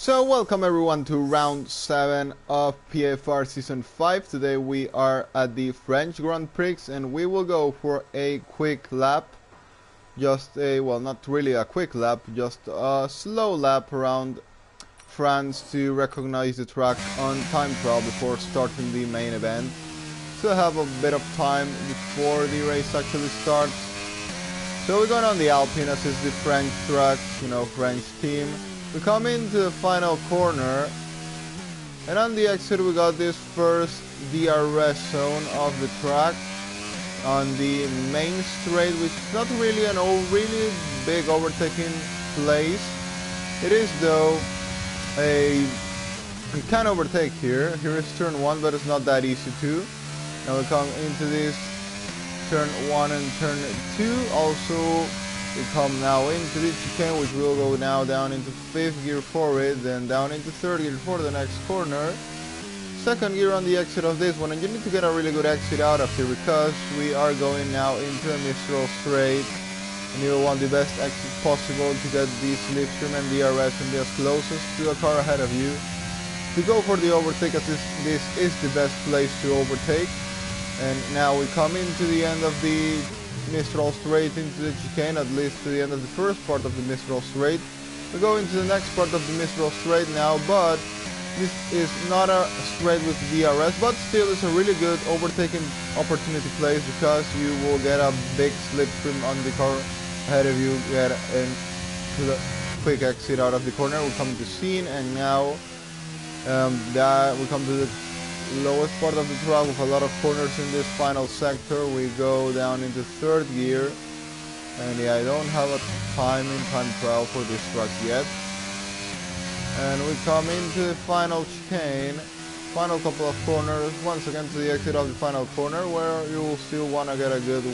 So welcome everyone to round 7 of PAFR season 5. Today we are at the French Grand Prix and we will go for a quick lap. Just a, well, not really a quick lap, just a slow lap around France to recognize the track on time trial before starting the main event. So have a bit of time before the race actually starts. So we're going on the Alpine as is the French track, French team. We come into the final corner, and on the exit we got this first DRS zone of the track on the main straight, which is not really an really big overtaking place. It is though you can overtake here. Here is turn 1, but it's not that easy to. Now we come into this turn 1 and turn 2. Also we come now into the chicane, which will go now down into 5th gear for it, then down into 3rd gear for the next corner. 2nd gear on the exit of this one, and you need to get a really good exit out of here because we are going now into a Mistral straight, and you will want the best exit possible to get the slipstream and DRS and be as closest to the car ahead of you to go for the overtake, as this is the best place to overtake. And now we come into the end of the Mistral straight into the chicane, at least to the end of the first part of the Mistral straight. We go into the next part of the Mistral straight now, but this is not a straight with DRS, but still it's a really good overtaking opportunity place because you will get a big slipstream on the car ahead of you, get a quick exit out of the corner. We come to scene, and now we come to the lowest part of the track with a lot of corners in this final sector. We go down into 3rd gear, and yeah, I don't have a time trial for this track yet. And we come into the final chicane, final couple of corners, once again to the exit of the final corner, where you will still want to get a good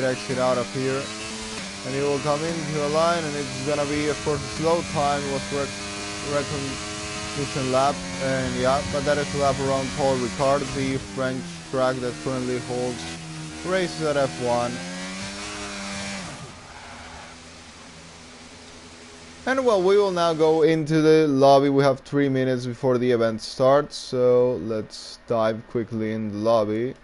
exit out of here. And you will come into a line, and it's gonna be, of course, a slow time. It was recognition lap, and yeah, but that is a lap around Paul Ricard, the French track that currently holds races at F1. And well, we will now go into the lobby. We have 3 minutes before the event starts, so let's dive quickly in the lobby.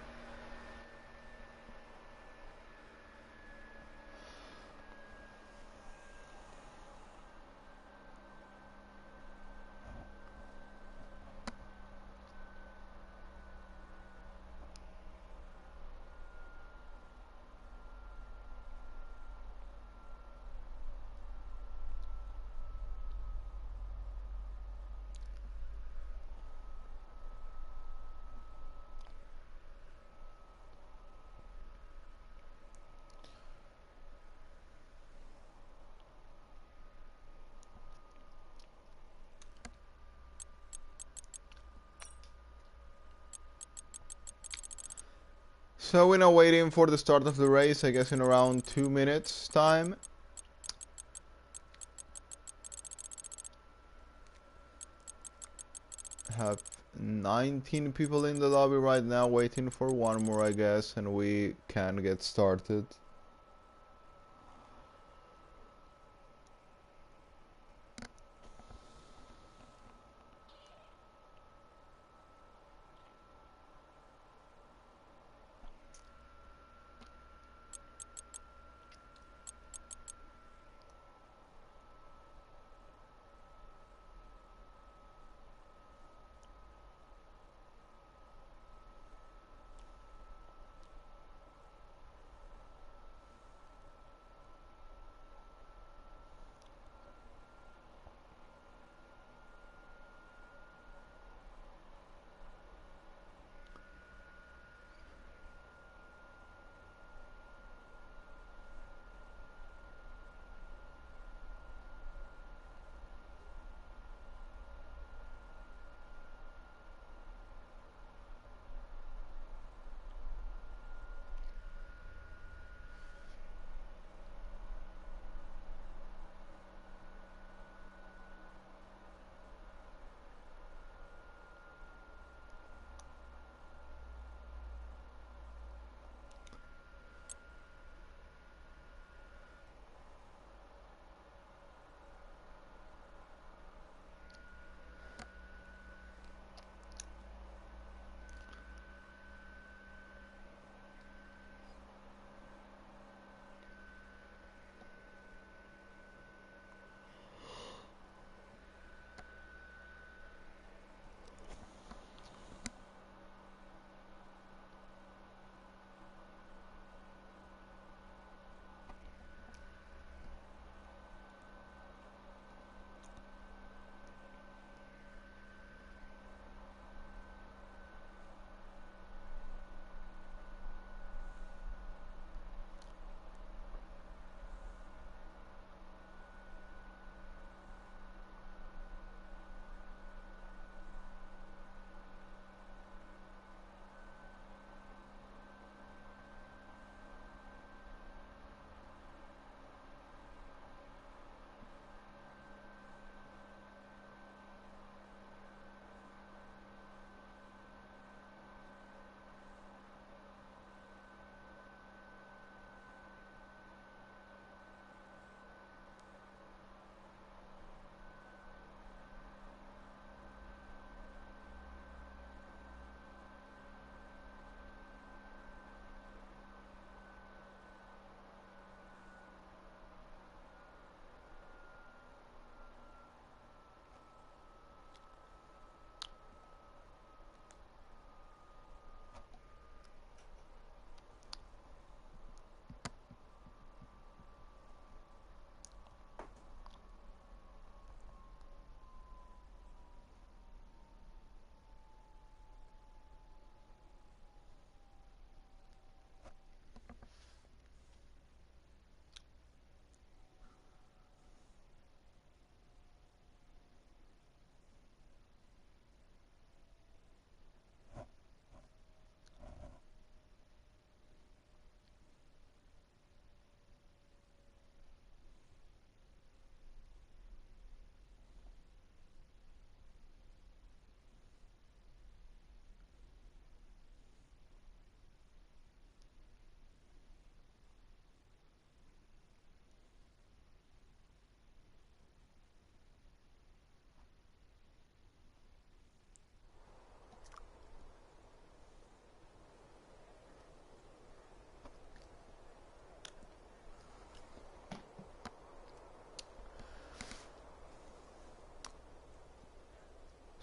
So we're now waiting for the start of the race, I guess in around 2 minutes time. Have 19 people in the lobby right now, waiting for one more, I guess, and we can get started.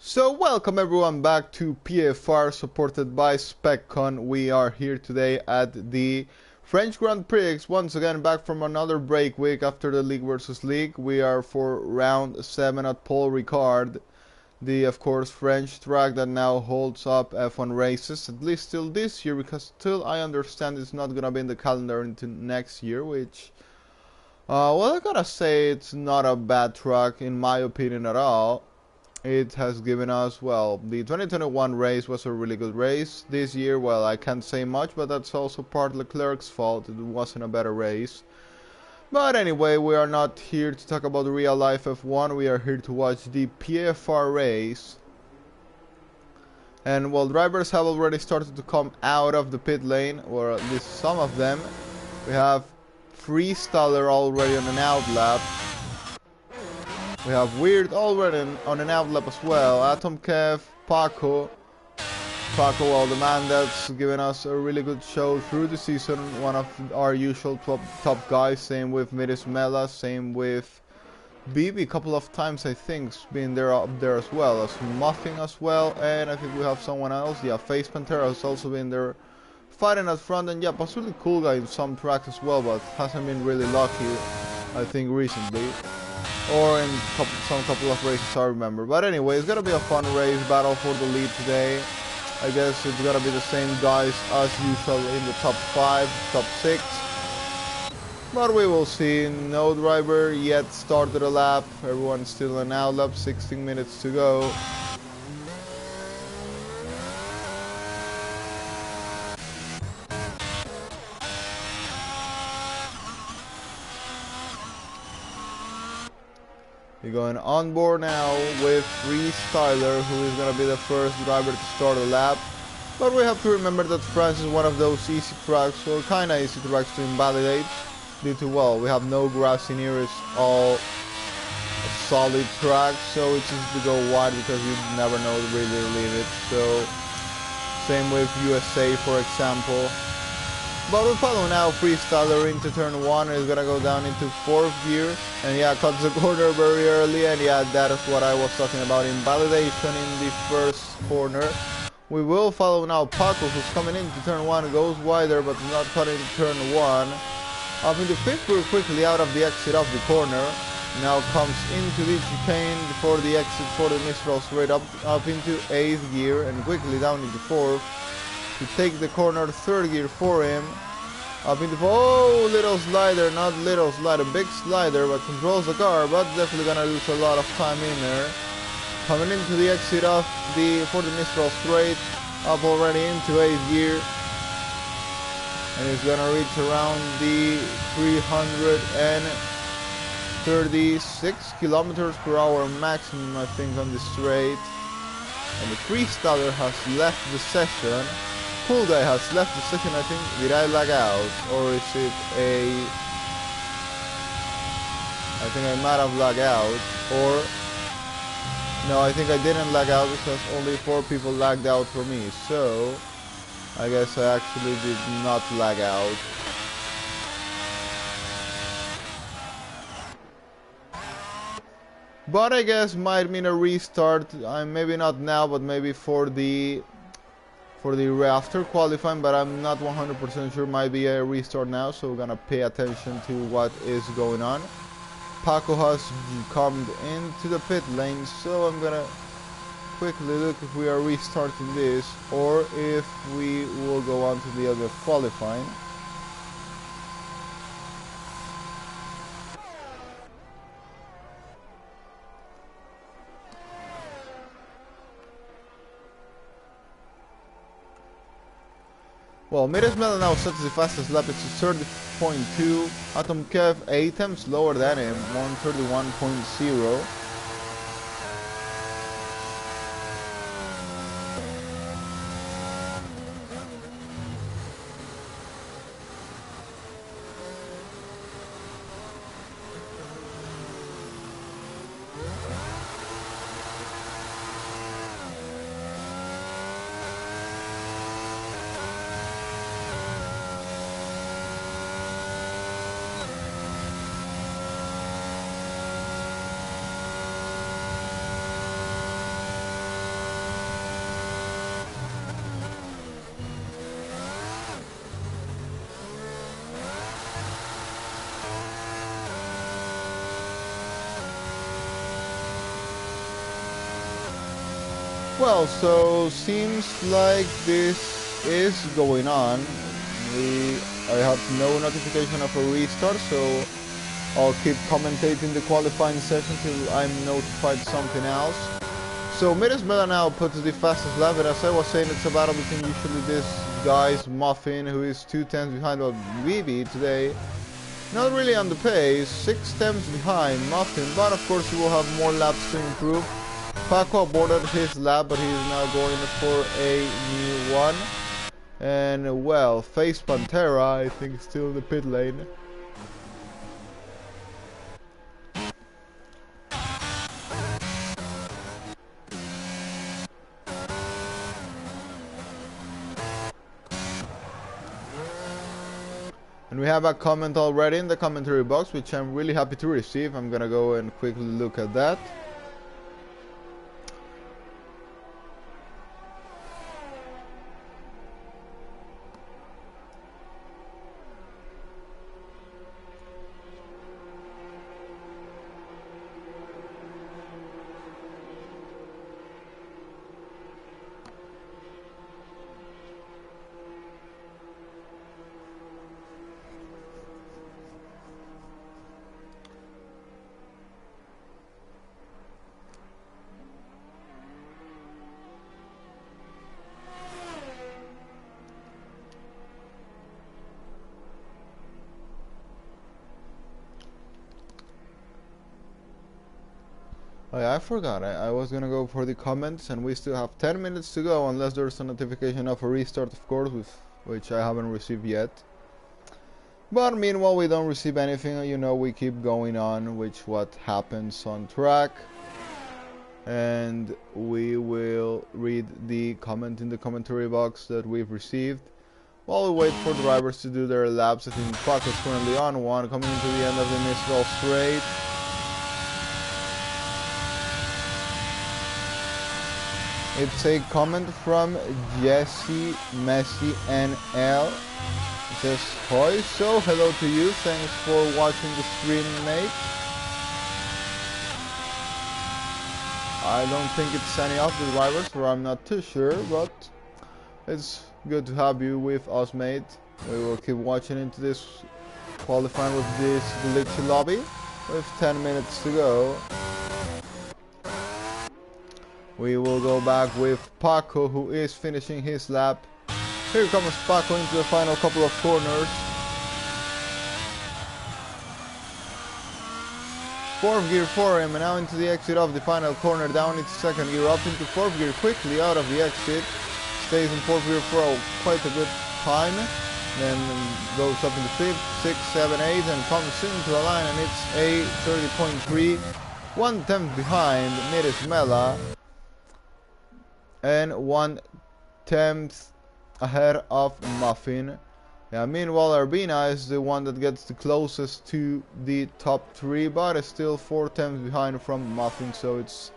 So welcome everyone back to PAFR supported by SpecCon. We are here today at the French Grand Prix, once again back from another break week after the League versus League. We are for round 7 at Paul Ricard, the of course French track that now holds up F1 races, at least till this year, because till I understand it's not gonna be in the calendar into next year, which well, I gotta say it's not a bad track in my opinion at all. It has given us, well, the 2021 race was a really good race. This year, well, I can't say much, but that's also part Leclerc's fault. It wasn't a better race. But anyway, we are not here to talk about real life F1. We are here to watch the PFR race. And well, drivers have already started to come out of the pit lane, or at least some of them. We have Freestyler already on an outlap. We have Weird already on an outlap as well. Atom Kev, Paco, well, the man that's given us a really good show through the season. One of our usual top guys. Same with Miris Mela, same with BB a couple of times I think. Been there up there as well. As Muffing as well. And I think we have someone else. Yeah, Face Pantera has also been there fighting at front. And yeah, possibly Cool Guy in some tracks as well, but hasn't been really lucky, I think, recently. Or in some couple of races I remember. But anyway, it's gonna be a fun race, battle for the lead today. I guess it's gonna be the same guys as usual in the top 5, top 6. But we will see. No driver yet started a lap. Everyone's still in out lap, 16 minutes to go. We're going on board now with Freestyler, who is going to be the first driver to start a lap. But we have to remember that France is one of those easy tracks, or kind of easy tracks to invalidate, due to, well, we have no grass in here, it's all a solid track, so it's easy to go wide because you never know really to leave it. So, same with USA, for example. But we follow now Freestyler into turn 1, is gonna go down into 4th gear, and yeah, cuts the corner very early, and yeah, that is what I was talking about, invalidation in the first corner. We will follow now Paco, who's coming into turn 1, goes wider, but not cutting turn 1. Up into 5th gear quickly out of the exit of the corner, now comes into the chicane before the exit for the Mistral straight up into 8th gear, and quickly down into 4th. To take the corner, 3rd gear for him. Up into, oh, little slider, not little slider, big slider, but controls the car, but definitely gonna lose a lot of time in there. Coming into the exit of for the Mistral straight, up already into 8th gear. And he's gonna reach around the 336 kilometers per hour maximum, I think, on the straight. And the Freestyler has left the session. Cool Guy has left the session, I think. Did I lag out? Or is it a... I think I might have lagged out. Or... No, I think I didn't lag out because only 4 people lagged out for me. So... I guess I actually did not lag out. But I guess might mean a restart. Maybe not now, but maybe for the after qualifying, but I'm not 100% sure. Might be a restart now, so we're gonna pay attention to what is going on. Paco has come into the pit lane, so I'm gonna quickly look if we are restarting this or if we will go on to the other qualifying. Well, Miris Mela now sets the fastest lap, it's 30.2. Atom Kev 8 times lower than him, 131.0. Well, so seems like this is going on. I have no notification of a restart, so I'll keep commentating the qualifying session till I'm notified something else. So Middlesbrough now puts the fastest lap, and as I was saying, it's a battle between usually this guy's Muffin, who is 2 tenths behind BB today. Not really on the pace, 6 tenths behind Muffin, but of course he will have more laps to improve. Paco aborted his lap, but he is now going for a new one. And well, Face Pantera, I think, still in the pit lane. And we have a comment already in the commentary box, which I'm really happy to receive. I'm gonna go and quickly look at that. Oh yeah, I forgot. I was gonna go for the comments, and we still have 10 minutes to go, unless there's a notification of a restart, of course, which I haven't received yet. But meanwhile, we don't receive anything, you know, we keep going on, which what happens on track. And we will read the comment in the commentary box that we've received. While we wait for drivers to do their laps, I think Paco is currently on one, coming into the end of the Mistral straight. It's a comment from Jesse Messi NL. It says, "Hoi, so hello to you. Thanks for watching the stream, mate." I don't think it's any of the drivers, or I'm not too sure, but it's good to have you with us, mate. We will keep watching into this qualifying with this glitchy lobby with 10 minutes to go. We will go back with Paco, who is finishing his lap. Here comes Paco into the final couple of corners. Fourth gear for him, and now into the exit of the final corner, down into second gear, up into fourth gear, quickly out of the exit. Stays in fourth gear for quite a good time. Then goes up into fifth, sixth, seven, eighth, and comes into the line, and it's a 30.3. 1 tenth behind Mirismela. And 1 tenth ahead of Muffin. Yeah, meanwhile Arbina is the one that gets the closest to the top 3, but is still 4 tenths behind from Muffin, so it's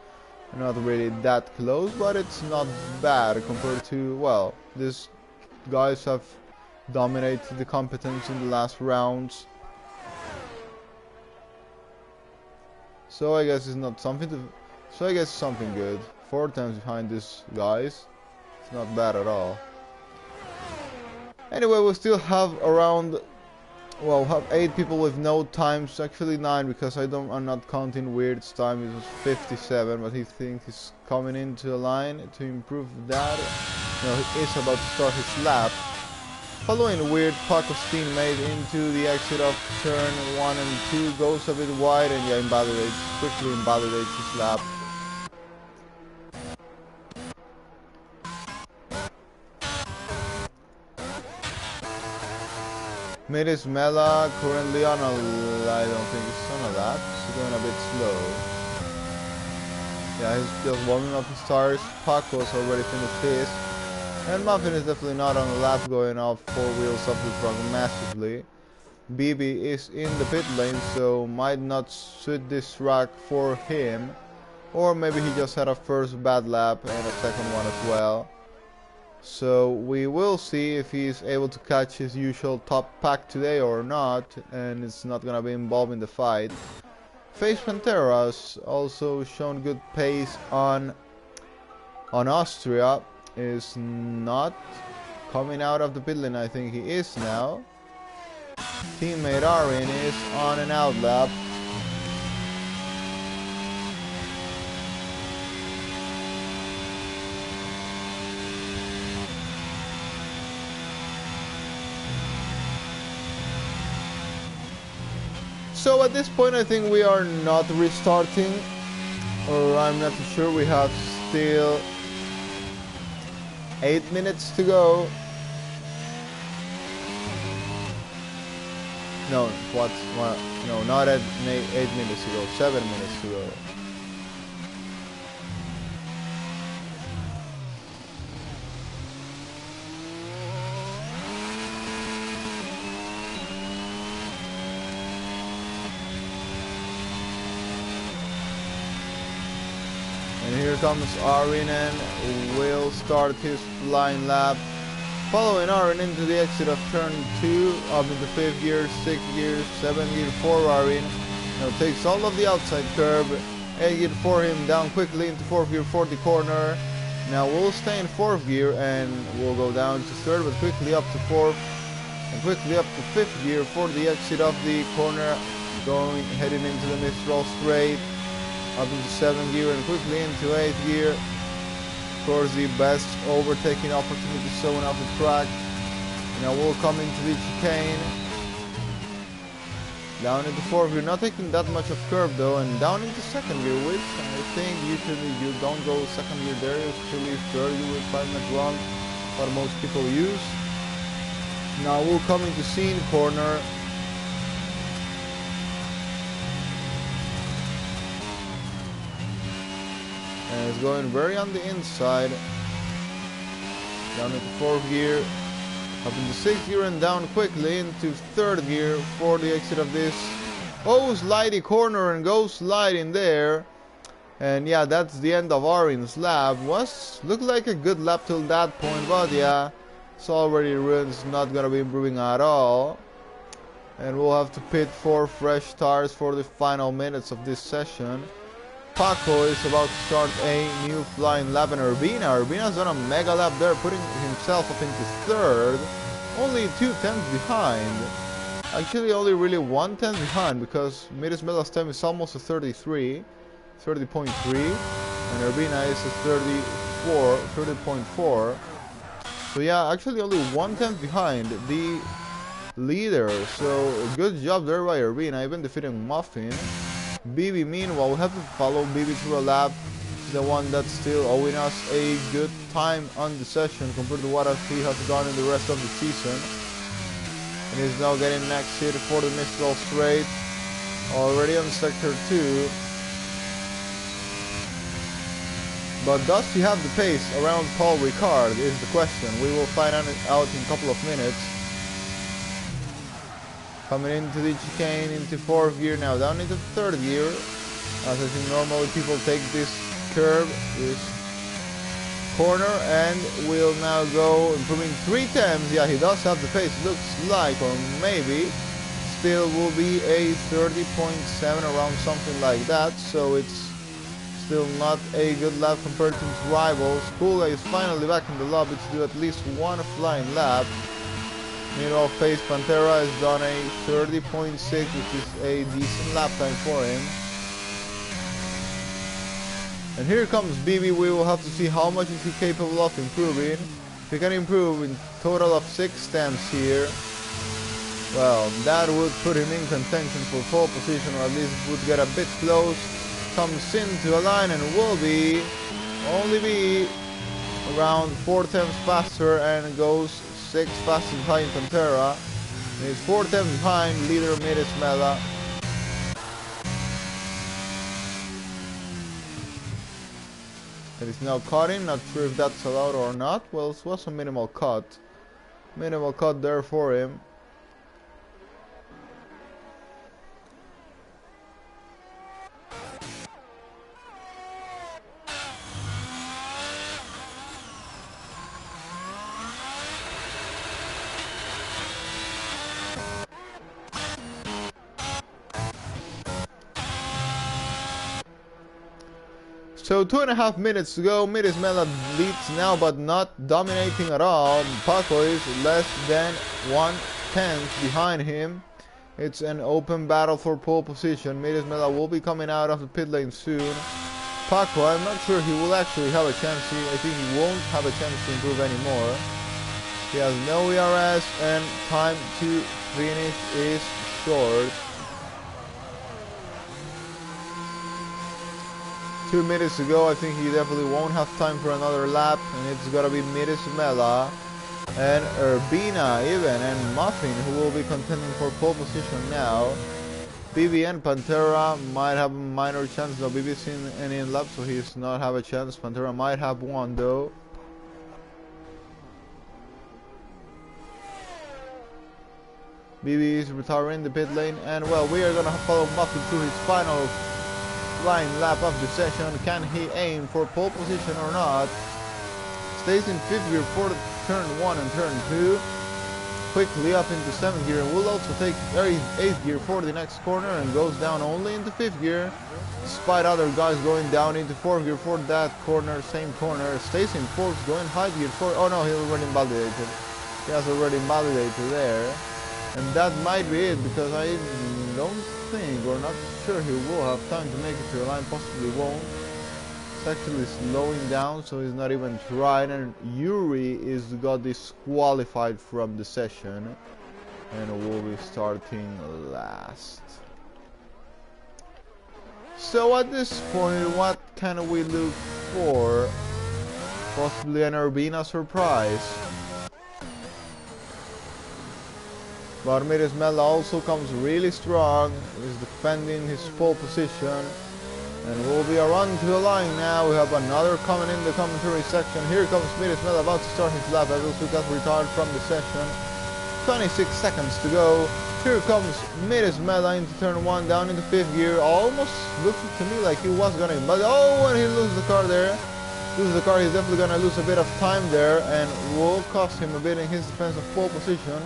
not really that close, but it's not bad compared to, well, these guys have dominated the competition in the last rounds. So I guess it's not something to, so I guess it's something good. 4 tenths behind these guys. It's not bad at all. Anyway, we still have around, well, have 8 people with no times. Actually 9, because I'm not counting Weird's time. It was 57, but he thinks he's coming into a line to improve that. No, he is about to start his lap. Following Weird, Paco's teammate into the exit of turn 1 and 2, goes a bit wide, and yeah, quickly invalidates his lap. Mirismela currently on a, I don't think it's on a lap, he's going a bit slow. Yeah, he's just warming up his tires. Paco's already finished his. And Muffin is definitely not on a lap, going off 4 wheels up the front massively. BB is in the pit lane, so might not suit this track for him. Or maybe he just had a first bad lap and a second one as well. So we will see if he's able to catch his usual top pack today or not, and it's not gonna be involved in the fight. Face Pantera's also shown good pace on on Austria is not coming out of the pit lane. I think he is now. Teammate Arin is on an out lap. So at this point I think we are not restarting, or I'm not too sure. We have still 8 minutes to go. No, what? Well, no, not at 8 minutes to go. 7 minutes to go. And here comes Arin and will start his flying lap. Following Arin into the exit of turn 2, up into 5th gear, 6th gear, 7th gear for Arin. Now takes all of the outside curb. 8th gear for him, down quickly into 4th gear for the corner. Now we'll stay in 4th gear and we'll go down to 3rd, but quickly up to 4th. And quickly up to 5th gear for the exit of the corner, heading into the Mistral straight. Up into 7th gear and quickly into 8th gear. Of course, the best overtaking opportunity shown off the track. Now we'll come into the chicane. Down into 4th gear, not taking that much of curve though, and down into 2nd gear, which I think usually you don't go 2nd gear there, you usually 3rd gear with 5 minutes run, what most people use. Now we'll come into scene corner. And it's going very on the inside. Down into 4th gear. Up into 6th gear and down quickly into 3rd gear for the exit of this. Oh, slidey corner and go sliding there. And yeah, that's the end of Arin's lap. Looked like a good lap till that point, but yeah, it's already ruined. It's not gonna be improving at all. And we'll have to pit for fresh tires for the final minutes of this session. Paco is about to start a new flying lap, and Urbina's done a mega lap there, putting himself up into 3rd, only 2 tenths behind. Actually only really 1 tenth behind, because Miris Mela's time is almost a 30.3, and Urbina is a 30.4. So yeah, actually only 1 tenth behind the leader, so good job there by Urbina, even defeating Muffin. BB, meanwhile, we have to follow BB through a lap, the one that's still owing us a good time on the session compared to what he has done in the rest of the season. And he's now getting next hit for the Mistral straight, already on sector 2. But does he have the pace around Paul Ricard is the question. We will find out in a couple of minutes. Coming into the chicane, into 4th gear, now down into 3rd gear. As I think normally people take this curve, this corner, and will now go improving 3 tenths. Yeah, he does have the pace, looks like, or maybe still will be a 30.7, around something like that. So it's still not a good lap compared to his rivals. Kula is finally back in the lobby to do at least one flying lap. Meanwhile, Face Pantera has done a 30.6, which is a decent lap time for him. And here comes BB. We will have to see how much is he capable of improving. If he can improve in total of 6 tenths here, well, that would put him in contention for pole position, or at least would get a bit close. Comes into a line and will only be around 4 tenths faster, and goes 6 faster behind Pantera. And he's 4 tenths behind leader Miris Mela. And he's now cutting, not sure if that's allowed or not. Well, it was a minimal cut. Minimal cut there for him. So 2.5 minutes to go. Miris Mela leads now, but not dominating at all. Paco is less than 1/10 behind him. It's an open battle for pole position. Miris Mela will be coming out of the pit lane soon. Paco, I'm not sure he will actually have a chance. I think he won't have a chance to improve anymore. He has no ERS and time to finish is short. 2 minutes to go. I think he definitely won't have time for another lap, and it's gonna be Miris Mela and Urbina even and Muffin who will be contending for pole position now. BB and Pantera might have a minor chance, though BB's in any lap, so he does not have a chance. Pantera might have one though. BB is retiring the pit lane, and well, we are gonna follow Muffin through his final flying lap of the session. Can he aim for pole position or not? Stays in 5th gear for turn 1 and turn 2. Quickly up into 7th gear, and will also take 8th gear for the next corner, and goes down only into 5th gear, despite other guys going down into 4th gear for that corner, same corner. Stays in 4th, going high gear for, oh no, he already invalidated. He has already invalidated there. And that might be it, because I don't think, or not sure, he will have time to make it to the line, possibly won't. It's actually slowing down, so he's not even trying, and Yuri is got disqualified from the session and will be starting last. So at this point, what can we look for? Possibly an Urbina surprise. But Miris Mela also comes really strong, is defending his pole position. And will be a run to the line now. We have another comment in the commentary section. Here comes Miris Mela about to start his lap. Evils who got retired from the session. 26 seconds to go. Here comes Miris Mela into turn 1, down into 5th gear. Almost looked to me like he was gonna, but oh, when he loses the car there. Loses the car, he's definitely gonna lose a bit of time there, and will cost him a bit in his defensive pole position.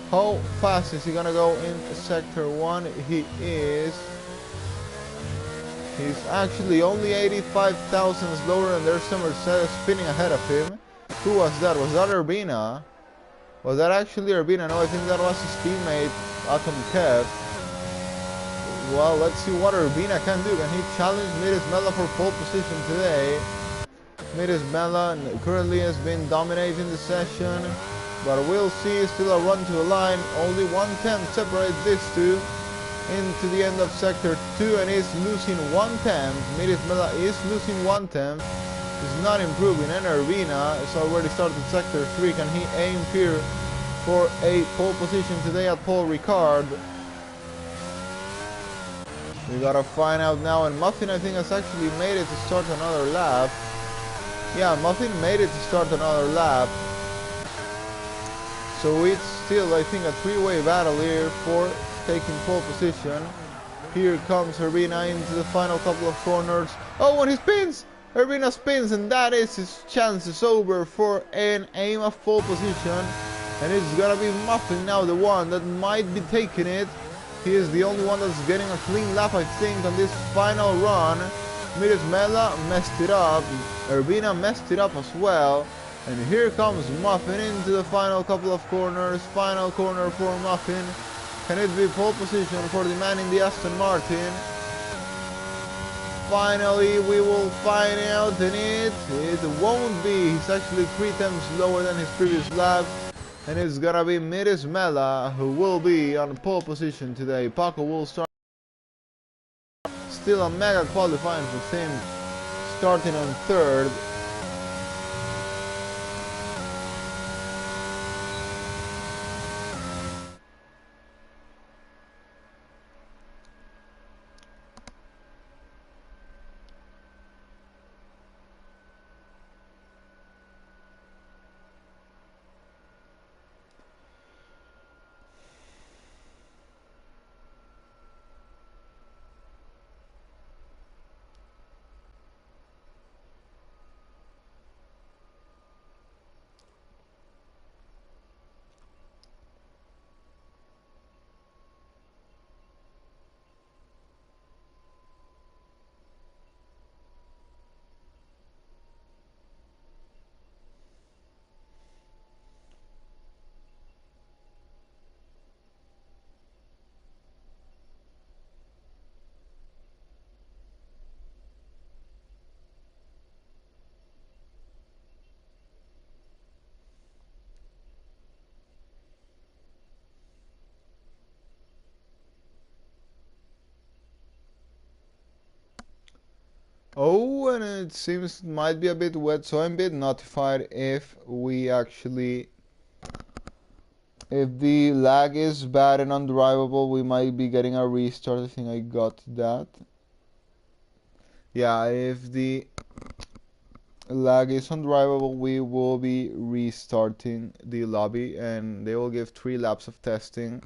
How fast is he gonna go in sector 1? He's actually only 85 thousandths lower, and there's some Mercedes spinning ahead of him. Who was that? Was that Urbina? Was that actually Urbina? No, I think that was his teammate, Atom Kev. Well, let's see what Urbina can do. Can he challenge Miris Mela for pole position today? Miris Mela currently has been dominating the session, but we'll see. Still a run to the line. Only 1/10 separates these two into the end of sector 2, and is losing 1/10. Miris Mela is losing 1/10. He's not improving, and Urbina is already started sector 3. Can he aim here for a pole position today at Paul Ricard? We gotta find out now, and Muffin I think has actually made it to start another lap. Yeah, Muffin made it to start another lap. So it's still, I think, a three-way battle here for taking pole position. Here comes Urbina into the final couple of corners. Oh, and he spins! Urbina spins, and that is his chances over for an aim of pole position. And it's gonna be Muffin now, the one that might be taking it. He is the only one that's getting a clean lap, I think, on this final run. Miris Mela messed it up. Urbina messed it up as well. And here comes Muffin into the final couple of corners. Final corner for Muffin. Can it be pole position for the man in the Aston Martin? Finally, we will find out, and it won't be. He's actually 3 times lower than his previous lap. And it's gonna be Miris Mela who will be on pole position today. Paco will start. Still a mega qualifying for him, starting on 3rd. Oh, and it seems it might be a bit wet, so I'm a bit notified if we actually, if the lag is bad and undrivable, we might be getting a restart. I think I got that. Yeah, if the lag is undrivable, we will be restarting the lobby and they will give 3 laps of testing.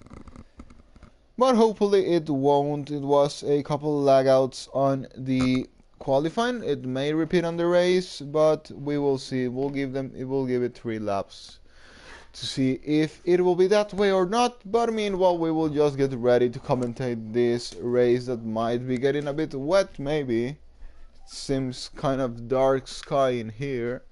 But hopefully it won't. It was a couple lag outs on the qualifying. It may repeat on the race, but we will see. It will give it 3 laps to see if it will be that way or not. But meanwhile, we will just get ready to commentate this race that might be getting a bit wet maybe. It seems kind of dark sky in here.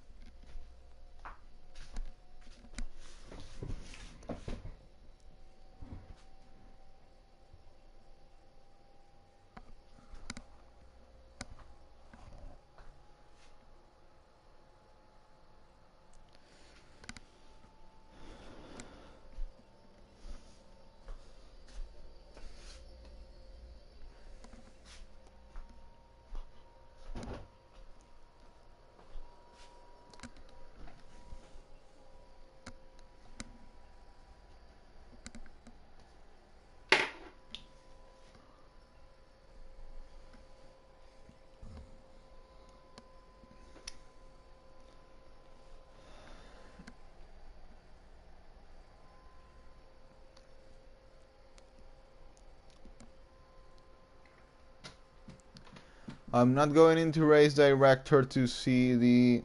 I'm not going into race director to see the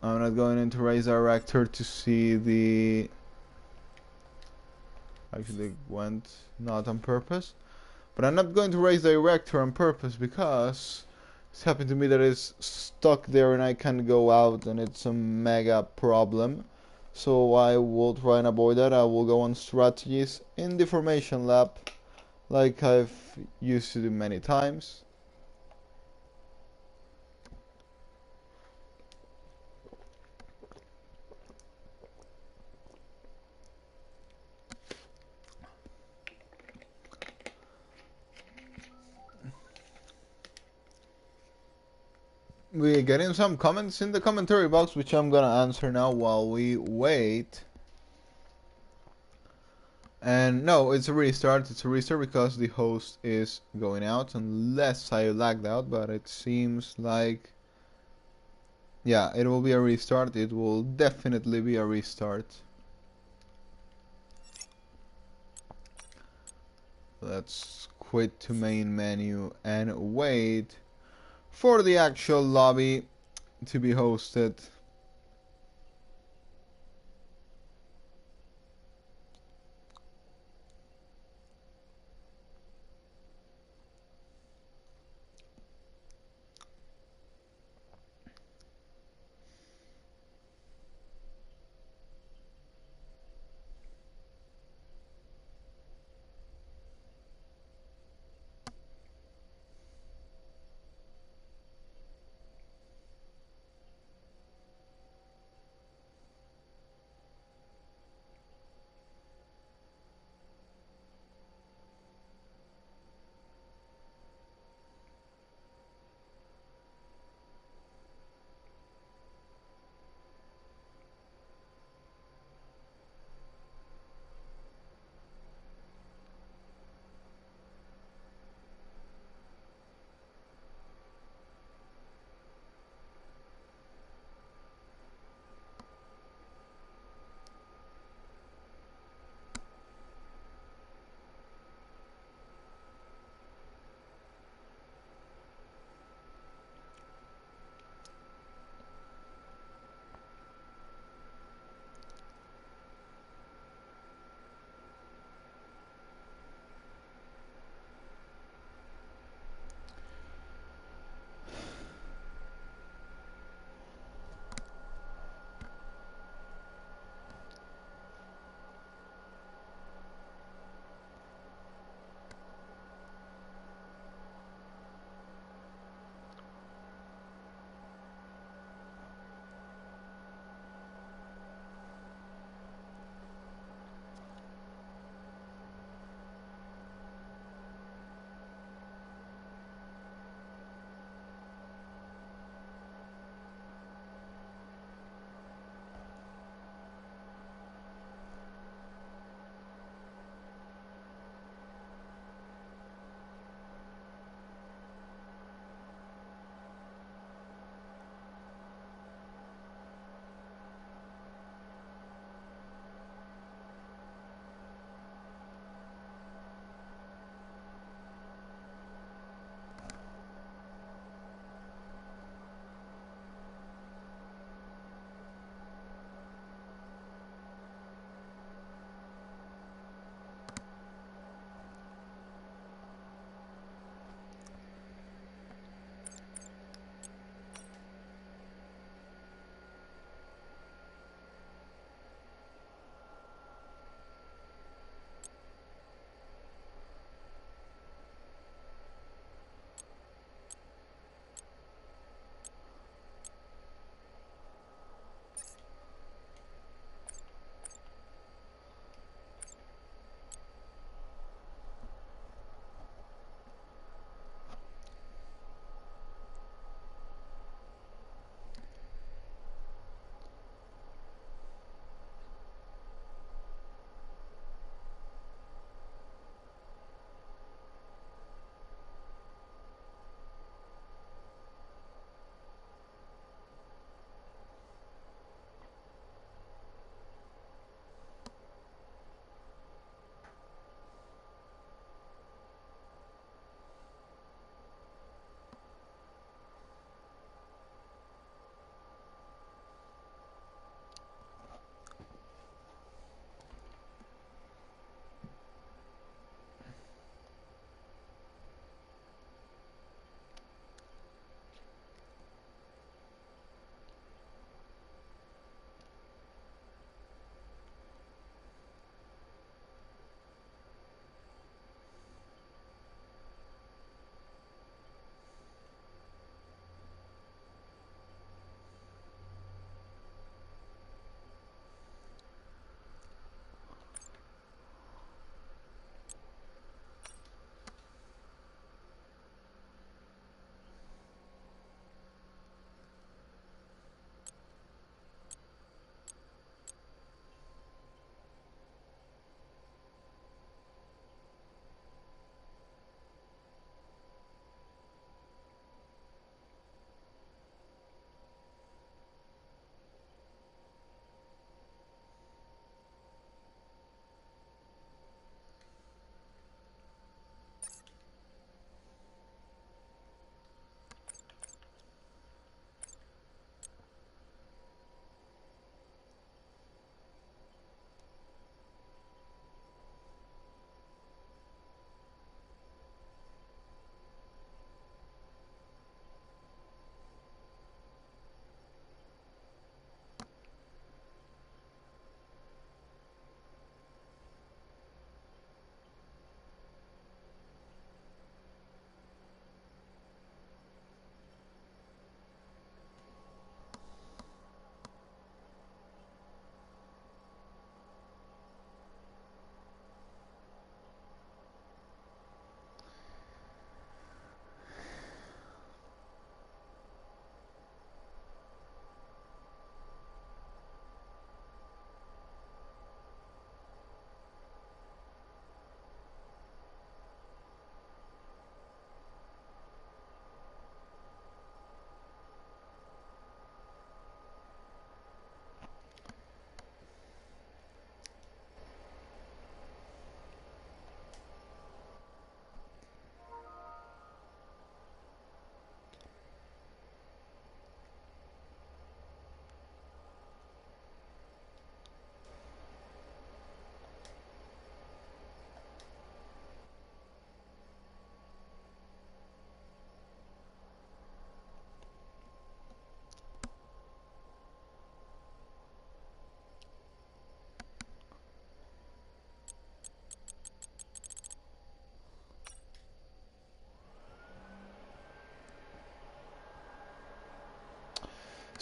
I'm not going into race director to see the actually went not on purpose, but I'm not going to race director on purpose because it's happened to me that it's stuck there and I can't go out and it's a mega problem. So I will try and avoid that. I will go on strategies in the formation lab like I've used to do many times. We're getting some comments in the commentary box, which I'm gonna answer now while we wait. And no, it's a restart. It's a restart because the host is going out, unless I lagged out, but it seems like, yeah, it will be a restart. It will definitely be a restart. Let's quit to main menu and wait for the actual lobby to be hosted.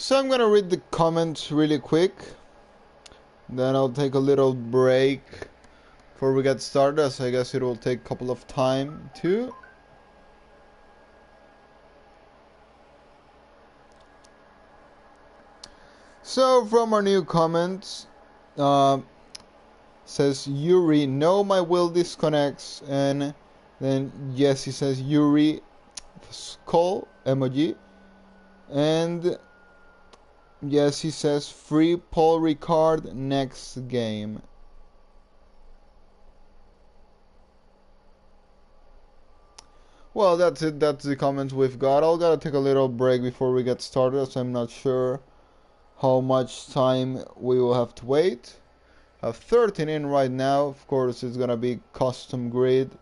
So I'm gonna read the comments really quick. Then I'll take a little break before we get started, as I guess it will take a couple of time too. So from our new comments, says Yuri, no, my will disconnects, and then yes, he says Yuri, skull emoji, and yes, he says free Paul Ricard next game. Well, that's it. That's the comments we've got. I'll gotta take a little break before we get started, so I'm not sure how much time we will have to wait. I have 13 in right now. Of course, it's gonna be custom grid.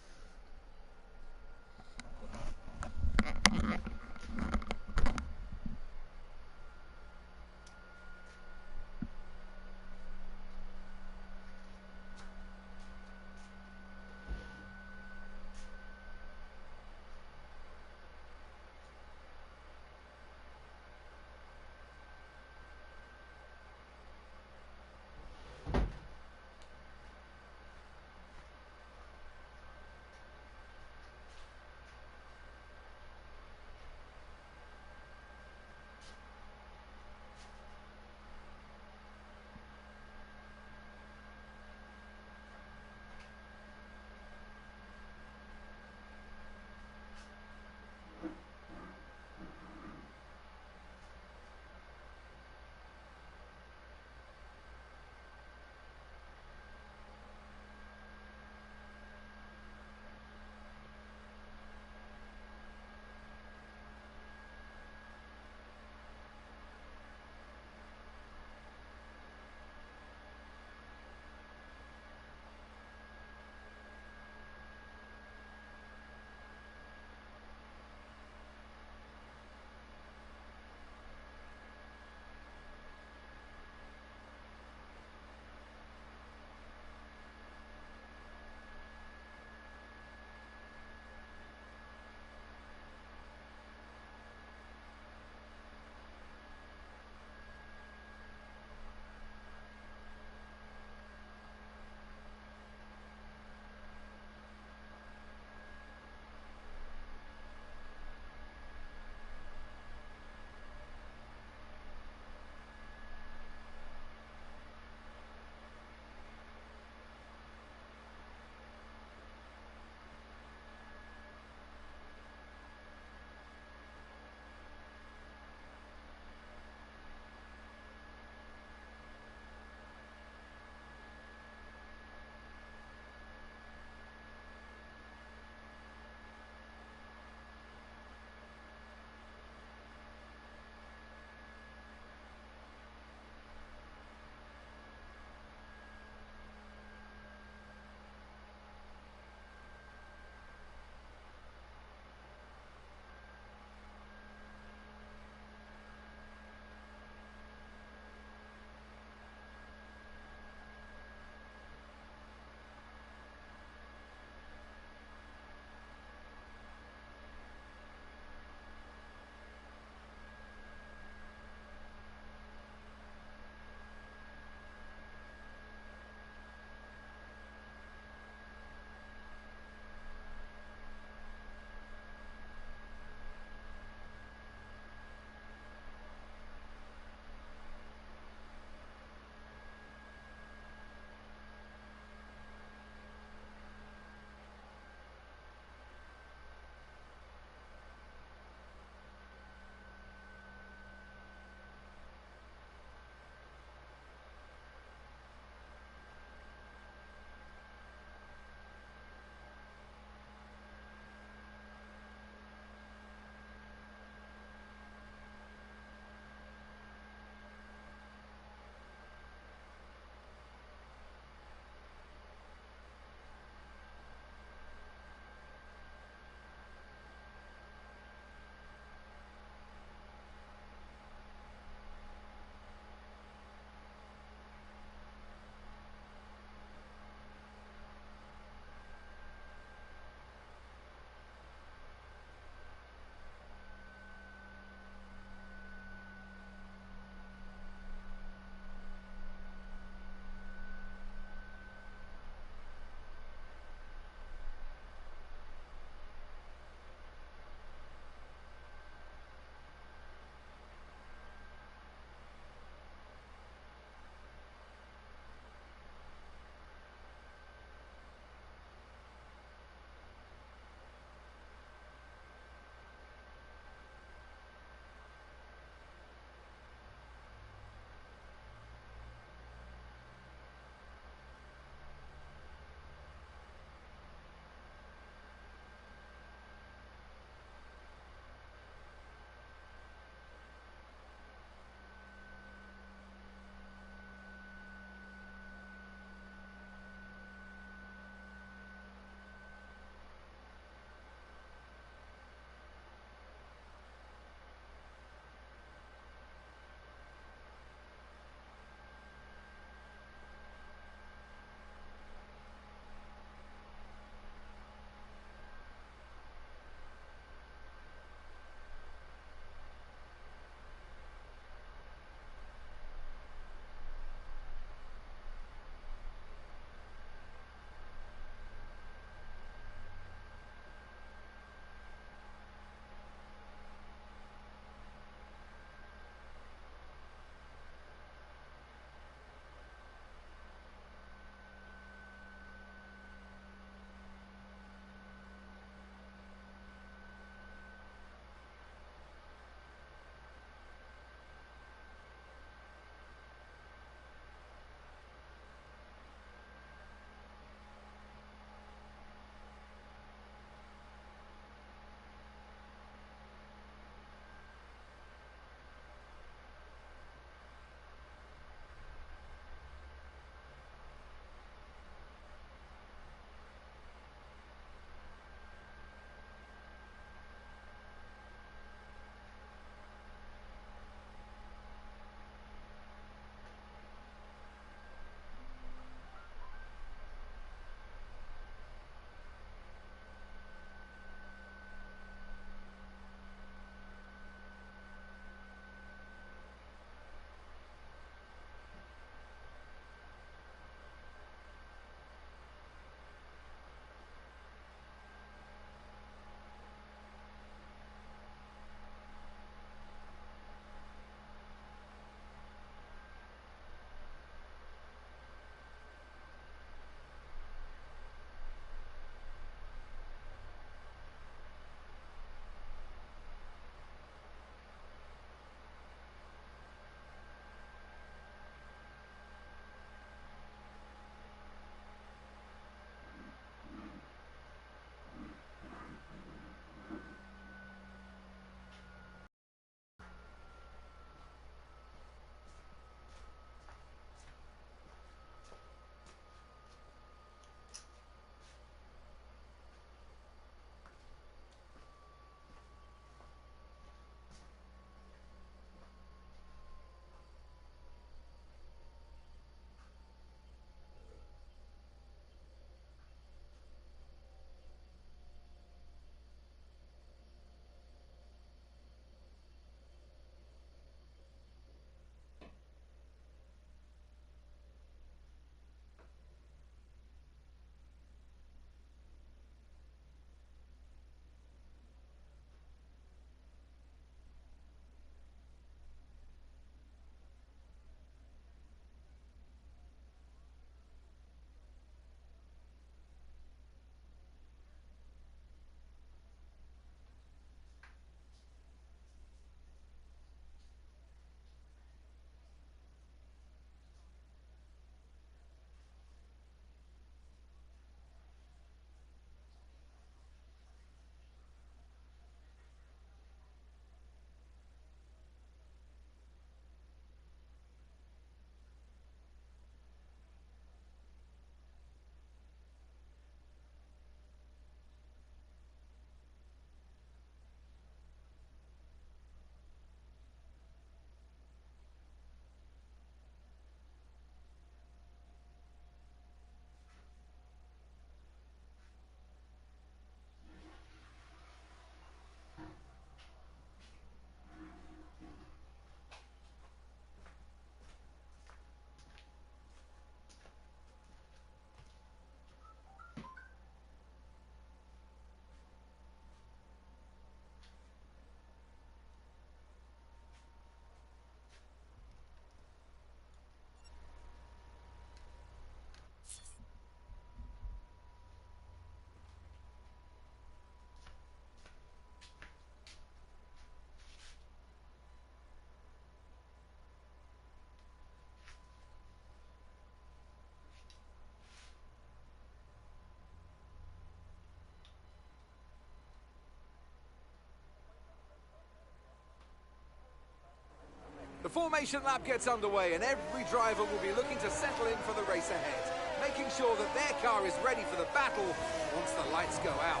The formation lap gets underway and every driver will be looking to settle in for the race ahead, making sure that their car is ready for the battle once the lights go out.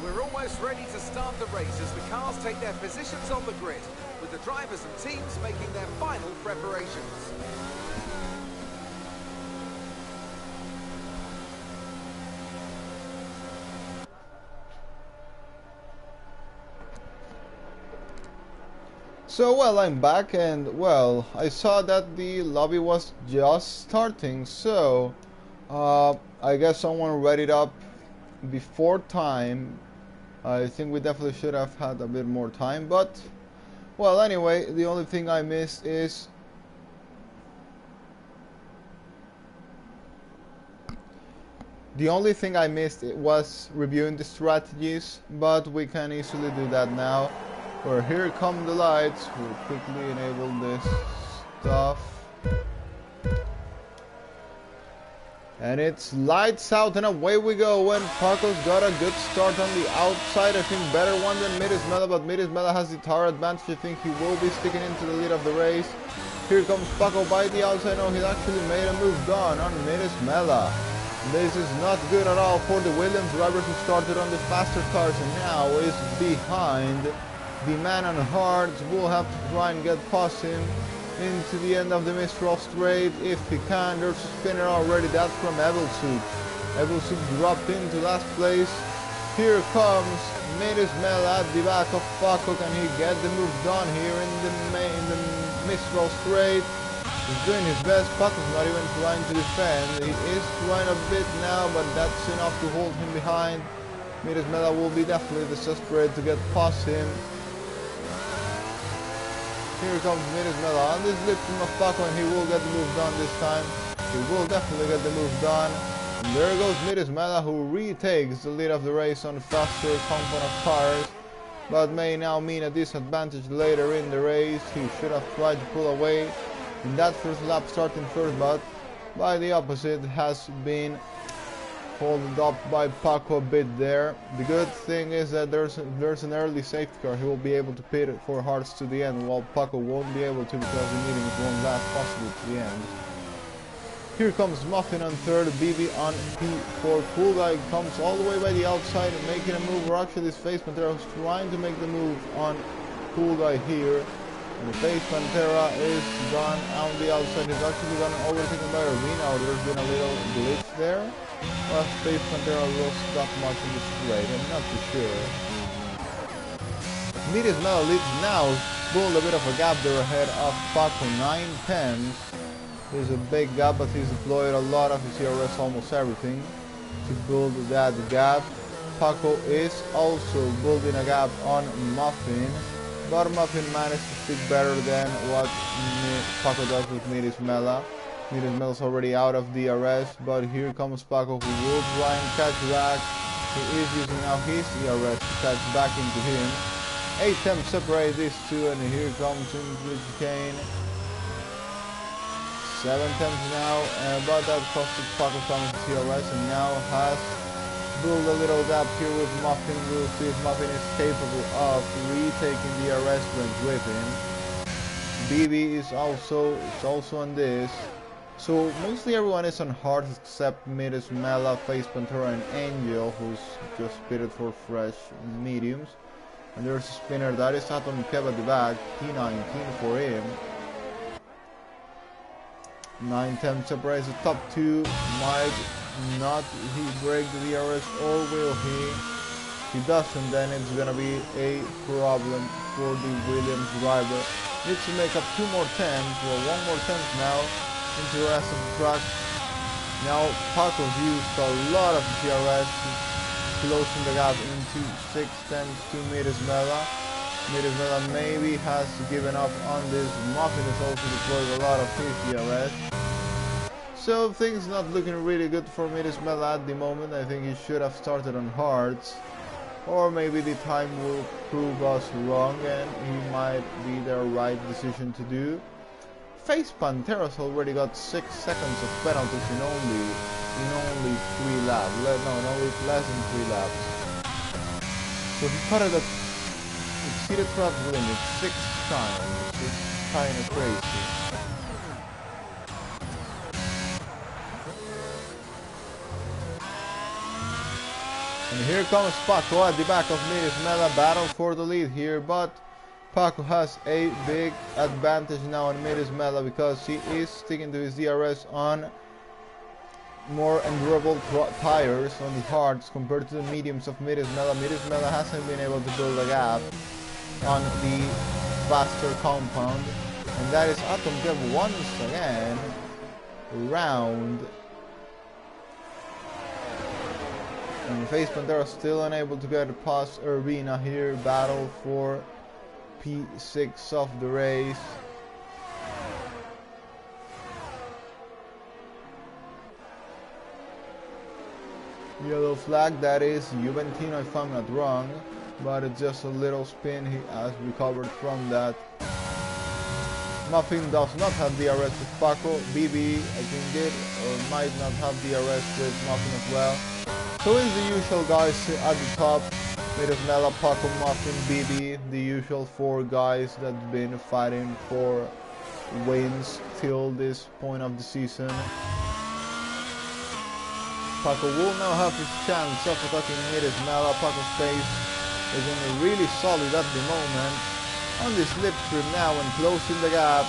We're almost ready to start the race as the cars take their positions on the grid, with the drivers and teams making their final preparations. So, well, I'm back, and, well, I saw that the lobby was just starting, so I guess someone read it up before time. I think we definitely should have had a bit more time, but, well, anyway, the only thing I missed is was reviewing the strategies, but we can easily do that now. Where here come the lights. We'll quickly enable this stuff. And it's lights out and away we go. And Paco's got a good start on the outside. I think better one than Midismela, but Midismela has the tire advantage. I think he will be sticking into the lead of the race. Here comes Paco by the outside. No, he's actually made a move gone on Midismela. This is not good at all for the Williams driver who started on the faster cars and now is behind. The man on hards will have to try and get past him into the end of the Mistral straight if he can. There's a spinner already. That's from Evelsup. Evelsup dropped into last place. Here comes Midismela at the back of Paco. Can he get the move done here in the Mistral straight? He's doing his best. Paco's not even trying to defend. He is trying a bit now, but that's enough to hold him behind. Midismela will be definitely desperate to get past him. Here comes Midismela on this lift from Paco, and he will get the move done this time. He will definitely get the move done. And there goes Midismela, who retakes the lead of the race on the faster compound of cars, but may now mean a disadvantage later in the race. He should have tried to pull away in that first lap starting first, but by the opposite has been holding up by Paco a bit there. The good thing is that there's an early safety car. He will be able to pit for hards to the end, while Paco won't be able to because the meetings won't last possibly to the end. Here comes Muffin on third, BB on P4. Cool Guy comes all the way by the outside and making a move. Or actually this Face Pantera is trying to make the move on Cool Guy here. And the Face Pantera is gone on the outside. He's actually gone overtaken by Arena. There's been a little glitch there. Well, Face Pantera lost that much in the straight, I'm not too sure. Midismela leads now, pulled a bit of a gap there ahead of Paco, 9/10. There's a big gap, but he's deployed a lot of his CRS, almost everything, to build that gap. Paco is also building a gap on Muffin, but Muffin managed to stick better than what Paco does with Midismela. Midismela's already out of DRS, but here comes Paco, who will try and catch back. He is using now his DRS to catch back into him. 8 attempts separate these two, and here comes into the chicane. 7 attempts now, but that costed Paco some of his DRS, and now has built a little gap here with Muffin. We'll see if Muffin is capable of retaking DRS with him. BB is also on this. So mostly everyone is on hards except Midismela, Face Pantera, and Angel, who's just pitted for fresh mediums. And there's a spinner that is Atom Kev at the back, P19 for him. 9-10 separates the top two. Might not he break the DRS, or will he? If he doesn't, then it's gonna be a problem for the Williams driver. Needs to make up 2 more attempts, well 1 more attempt now into the rest of the track. Now Paco's used a lot of DRS, closing the gap into 6 attempts to Midismela. Midismela maybe has given up on this. Muffin has also deployed a lot of his DRS. So things not looking really good for Midismela at the moment. I think he should have started on hards. Or maybe the time will prove us wrong and he might be the right decision to do. Face Pantera's already got 6 seconds of penalties in only 3 laps. No, in only less than 3 laps. So he cut it at exceeded track limit 6 times. It's kind of crazy. And here comes Paco at the back of Mirismela, battle for the lead here, but Paco has a big advantage now on Mirismela because he is sticking to his DRS on more endurable tires on the hards compared to the mediums of Mirismela. Mirismela hasn't been able to build a gap on the faster compound, and that is Atom Kev once again round. And Face Pantera still unable to get past Urbina here. Battle for P6 of the race. Yellow flag, that is Juventino if I'm not wrong. But it's just a little spin. He has recovered from that. Muffin does not have DRS with Paco. BB I think did or might not have DRS with Muffin as well. So it's the usual guys at the top. Mirismela, Paco, Muffin, BB, the usual 4 guys that's been fighting for wins till this point of the season. Paco will now have his chance of attacking Mirismela. Paco's pace is really solid at the moment. On this slipstream now and closing the gap.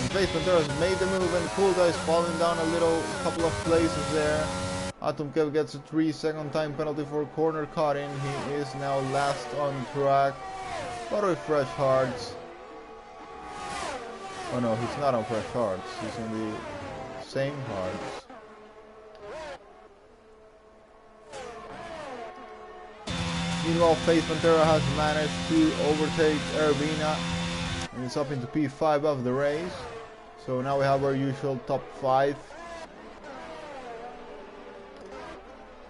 And Face Pantera has made the move and Cool Guy is falling down a couple of places there. Atom Kev gets a 3-second time penalty for corner cutting. He is now last on track, but with fresh hards. Oh no, he's not on fresh hards. He's on the same hards. Meanwhile, Face Pantera has managed to overtake Urbina and it's up into P5 of the race. So now we have our usual top 5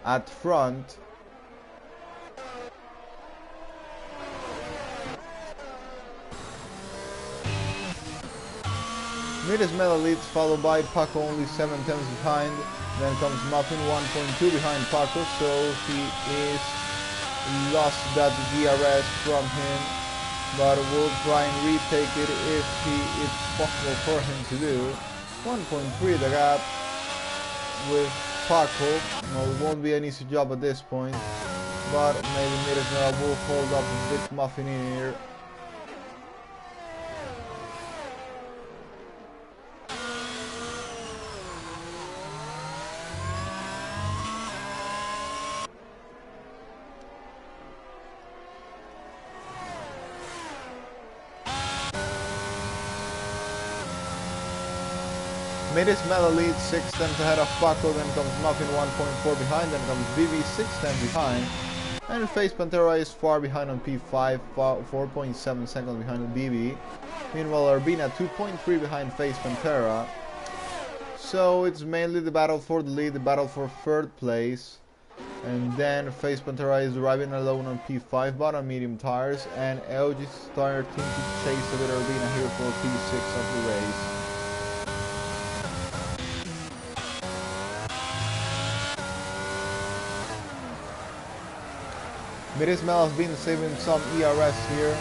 at front. Mirismela leads, followed by Paco only 7 tenths behind. Then comes Muffin 1.2 behind Paco, so he is lost that DRS from him, but will try and retake it if it's possible for him to do. 1.3 the gap with Paco. Well, it won't be an easy job at this point, but maybe Mirismela will hold up a bit Muffin in here. Mirismela leads 6 tenths ahead of Paco, then comes Muffin 1.4 behind, then comes BB 6 tenths behind, and Face Pantera is far behind on P5, 4.7 seconds behind BB. Meanwhile, Urbina 2.3 behind Face Pantera. So it's mainly the battle for the lead, the battle for 3rd place, and then Face Pantera is driving alone on P5 but on medium tires, and LG is starting to chase a bit Urbina here for P6 of the race. Mirismela has been saving some ERS here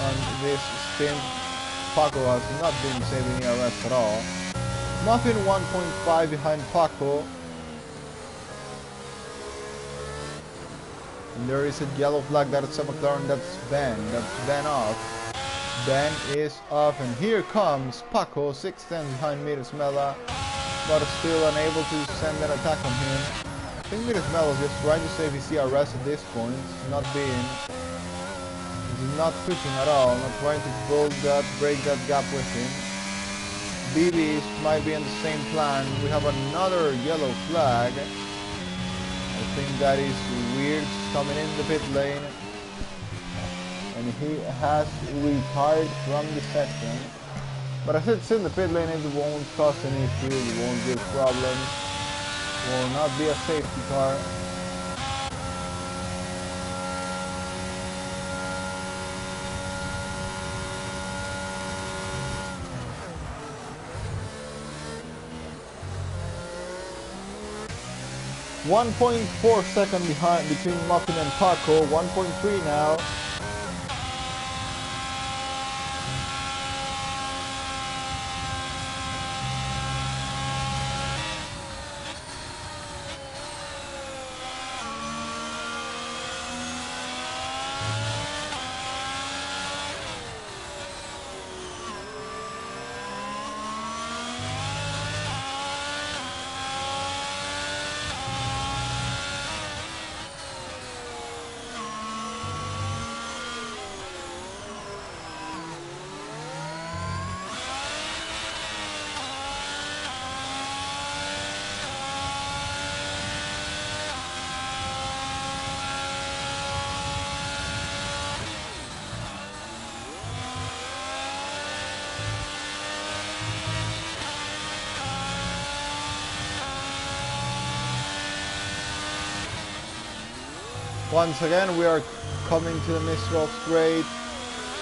on this stint. Paco has not been saving ERS at all. Muffin 1.5 behind Paco. And there is a yellow flag, that's a McLaren, that's Ben. That's Ben off. Ben is off, and here comes Paco, 6 tenths behind Mirismela, but still unable to send an attack on him. I think Mirismela is just trying to save his CRS at this point. He's not pushing at all, not trying to break that gap with him. BB might be on the same plan. We have another yellow flag. I think that is weird. He's coming in the pit lane. And he has retired from the session. But as it's in the pit lane, it won't cause an issue, it won't give problems. Will not be a safety car. 1.4 second behind between Muffin and Paco. 1.3 now. Once again, we are coming to the Mistral Straight,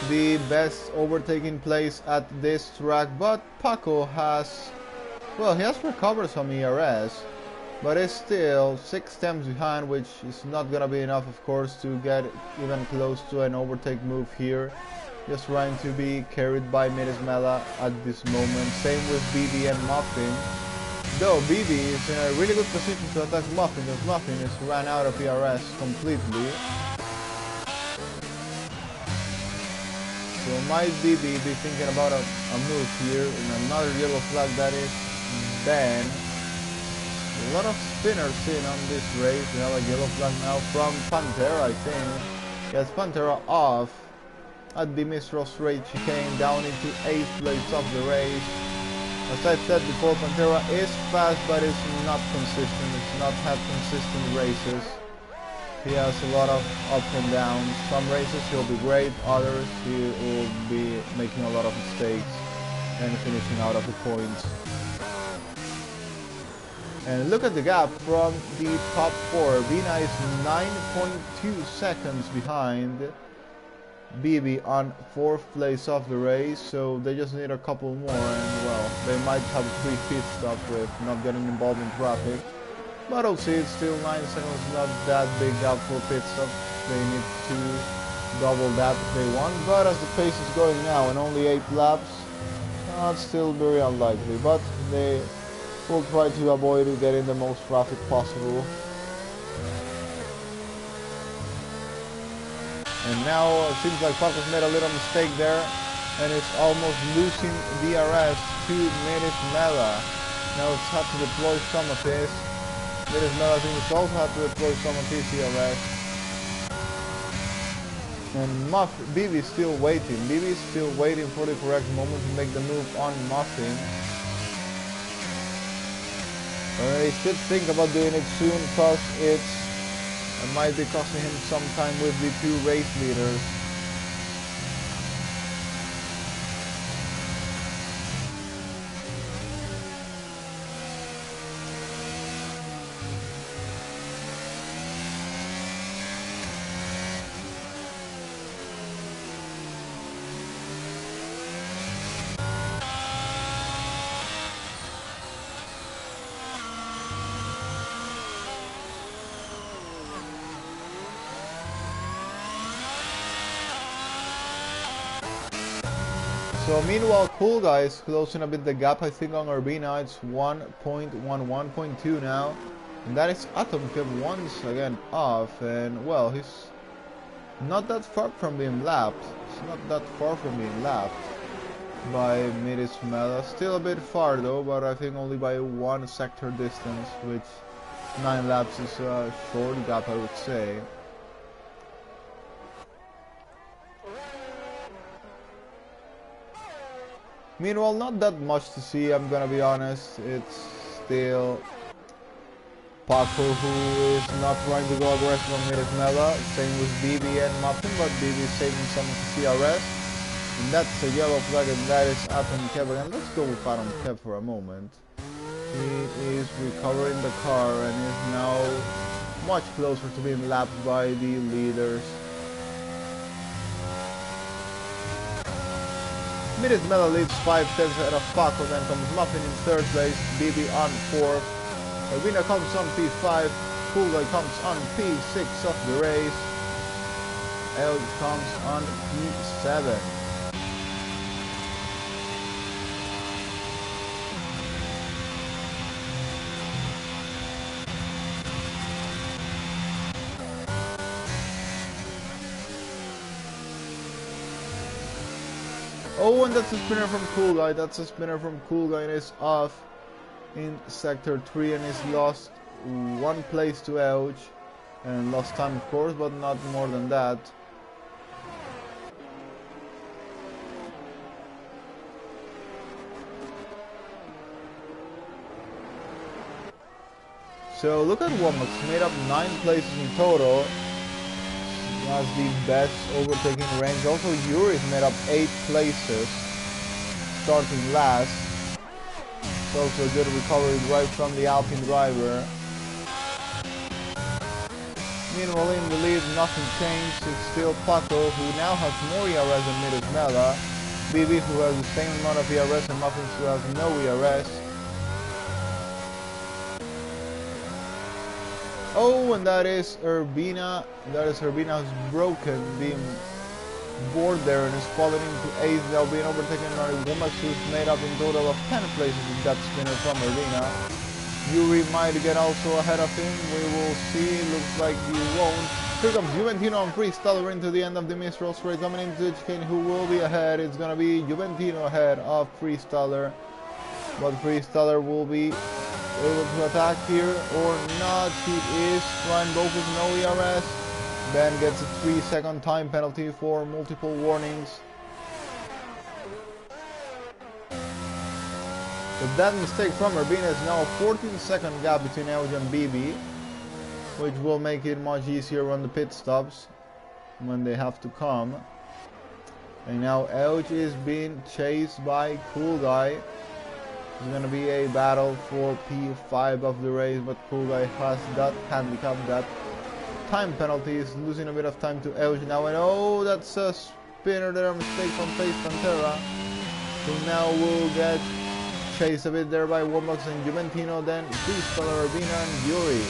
the best overtaking place at this track, but Paco has, well, he has recovered some ERS, but is still 6 tenths behind, which is not gonna be enough, of course, to get even close to an overtake move here. Just trying to be carried by Mirismela at this moment. Same with BB and Muffin. Though BB is in a really good position to attack Muffin, because Muffin is ran out of ERS completely. So might BB be thinking about a move here, and another yellow flag that is banned. A lot of spinners in on this race. We have a yellow flag now from Pantera, I think. Yes, Pantera off at the Mistral Straight chicane, down into 8th place of the race. As I said before, Pantera is fast, but it's not consistent. It's not had consistent races. He has a lot of ups and downs. Some races he'll be great, others he will be making a lot of mistakes and finishing out of the points. And look at the gap from the top 4. Vina is 9.2 seconds behind BB on 4th place of the race, so they just need a couple more, and well, they might have a free pit stop with not getting involved in traffic. But I'll see, it's still 9 seconds, not that big gap for pit stop. They need to double that if they want, but as the pace is going now and only 8 laps, it's still very unlikely, but they will try to avoid getting the most traffic possible. And now it seems like Paco's made a little mistake there, and it's almost losing DRS to Mirismela. Now it's had to deploy some of his. Mirismela, I think, it's also had to deploy some of his DRS. And BB is still waiting. BB is still waiting for the correct moment to make the move on Muffin. They should think about doing it soon, because it might be costing him some time with the 2 race leaders. So meanwhile, Cool Guy is closing a bit the gap. I think on Urbina it's 1.1, 1.2 now. And that is Atom kept once again off. And well, he's not that far from being lapped. It's not that far from being lapped by Mirismela. Still a bit far though, but I think only by 1 sector distance, which 9 laps is a short gap, I would say. Meanwhile, not that much to see, I'm gonna be honest. It's still Paco who is not trying to go aggressive on Mirismela. Same with BB and Muffin, but BB is saving some of the CRS. And that's a yellow flag, and that is Atom Kev. And let's go with Atom Kev for a moment. He is recovering the car and is now much closer to being lapped by the leaders. Mirismela leads 5 tenths ahead of Paco, then comes Muffin in 3rd place, BB on 4th. Urbina comes on P5, Cool Guy comes on P6 of the race. Elge comes on P7. Oh, and that's a spinner from Cool Guy. That's a spinner from Cool Guy, and is off in Sector 3 and is lost 1 place to Elge. And lost time, of course, but not more than that. So look at Womack's made up 9 places in total. Has the best overtaking range. Also, Yuri's made up 8 places, starting last. It's also a good recovery right from the Alpine driver. Meanwhile, in the lead, nothing changed. It's still Paco, who now has more ERS than Midas Mela. BB, who has the same amount of ERS, and Muffins, who has no ERS. Oh, and that is Urbina. That is Urbina who's broken the board there and is falling into 8th. They'll be overtaken by Womack, who's made up in total of 10 places with that spinner from Urbina. Yuri might get also ahead of him. We will see. Looks like he won't. Here comes Juventino and Freestyler into the end of the Mistral straight. Coming into the chicane, who will be ahead? It's gonna be Juventino ahead of Freestyler. But Freestyler will be able to attack here or not. He is trying both with no ERS. Ben gets a 3-second time penalty for multiple warnings. But that mistake from Urbina is now a 14-second gap between Elge and BB, which will make it much easier on the pit stops when they have to come. And now Elge is being chased by Cool Guy. It's gonna be a battle for P5 of the race, but Cool Guy has that handicap, that time penalty, is losing a bit of time to Elge now. And oh, that's a spinner there, a mistake from Face Pantera, who now will get chased a bit there by Womack and Juventino, then Freestyler, Urbina, and Yuri.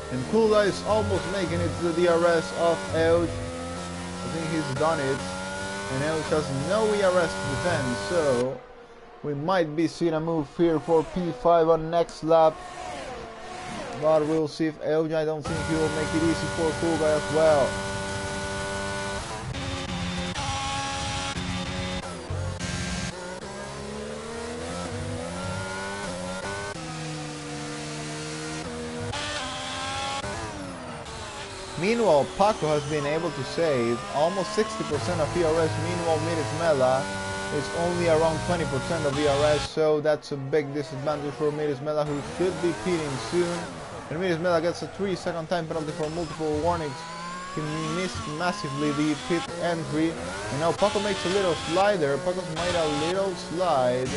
And Cool Guy is almost making it to the DRS of Elge. I think he's done it. And Elge has no ERS to defend, so we might be seeing a move here for P5 on next lap. But we'll see if Elge, I don't think he will make it easy for Cool Guy as well. Meanwhile, Paco has been able to save almost 60% of ERS. Meanwhile, Midas Mela is only around 20% of ERS, so that's a big disadvantage for Midas Mela, who should be pitting soon. And Midas Mela gets a 3-second time penalty for multiple warnings. He missed massively the pit entry. And now Paco makes a little slide there. Paco's made a little slide.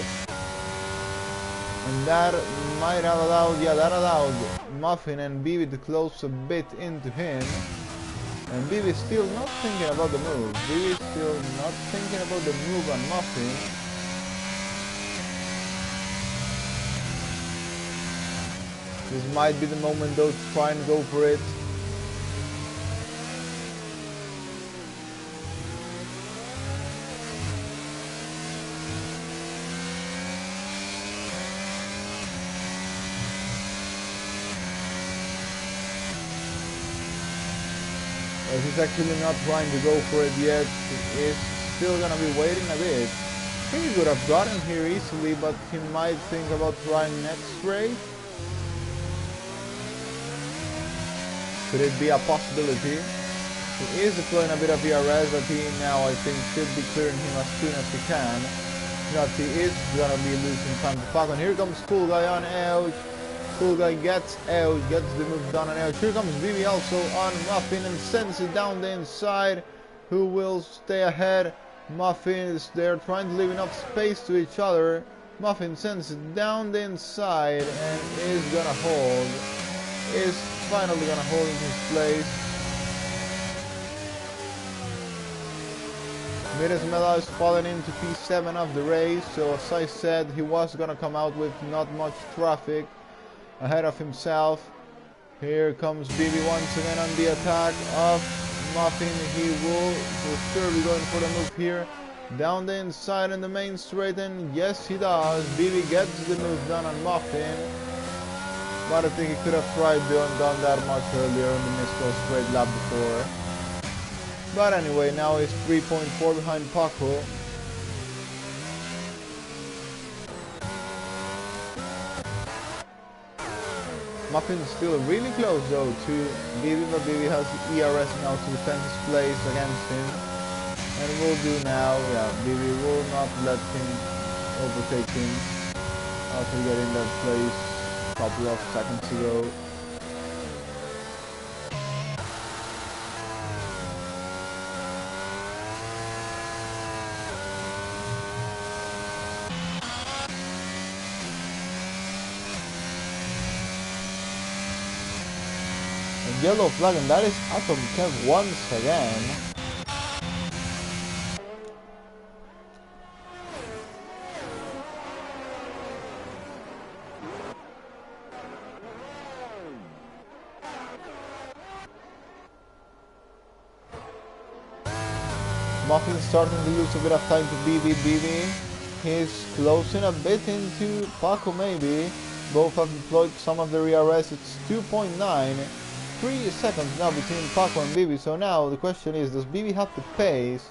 And that might have allowed, yeah, that allowed Muffin and Bibi to close a bit into him. And Bibi is still not thinking about the move. Bibi is still not thinking about the move on Muffin. This might be the moment though to try and go for it. He's actually not trying to go for it yet. He is still gonna be waiting a bit. I think he could have gotten here easily, but he might think about trying next race. Could it be a possibility? He is deploying a bit of ERS, but he now, I think, should be clearing him as soon as he can. Not he is gonna be losing time to Paco. And here comes Cool Guy on Elge. Cool Guy gets Elge, gets the move done on Elge. Here comes Bibi also on Muffin and sends it down the inside. Who will stay ahead? Muffin is there trying to leave enough space to each other. Muffin sends it down the inside and is gonna hold. Is is finally gonna hold in his place. Mirismela is falling into P7 of the race, so as I said, he was gonna come out with not much traffic ahead of himself. Here comes BB once again on the attack of Muffin. He will for sure be going for the move here. Down the inside in the main straight, and yes he does. BB gets the move done on Muffin. But I think he could have tried doing done that much earlier in the Misco straight lap before. But anyway, now he's 3.4 behind Paco. Muffin's still really close though to BB, but BB has the ERS now to defend his place against him. And will do now, yeah, BB will not let him overtake him after getting that place a couple of seconds ago. Yellow flag, and that is Atom Kev once again. Muffin's starting to lose a bit of time to BB. He's closing a bit into Paco maybe. Both have deployed some of the ERS. It's 2.9. 3 seconds now between Paco and BB. So now the question is, does BB have the pace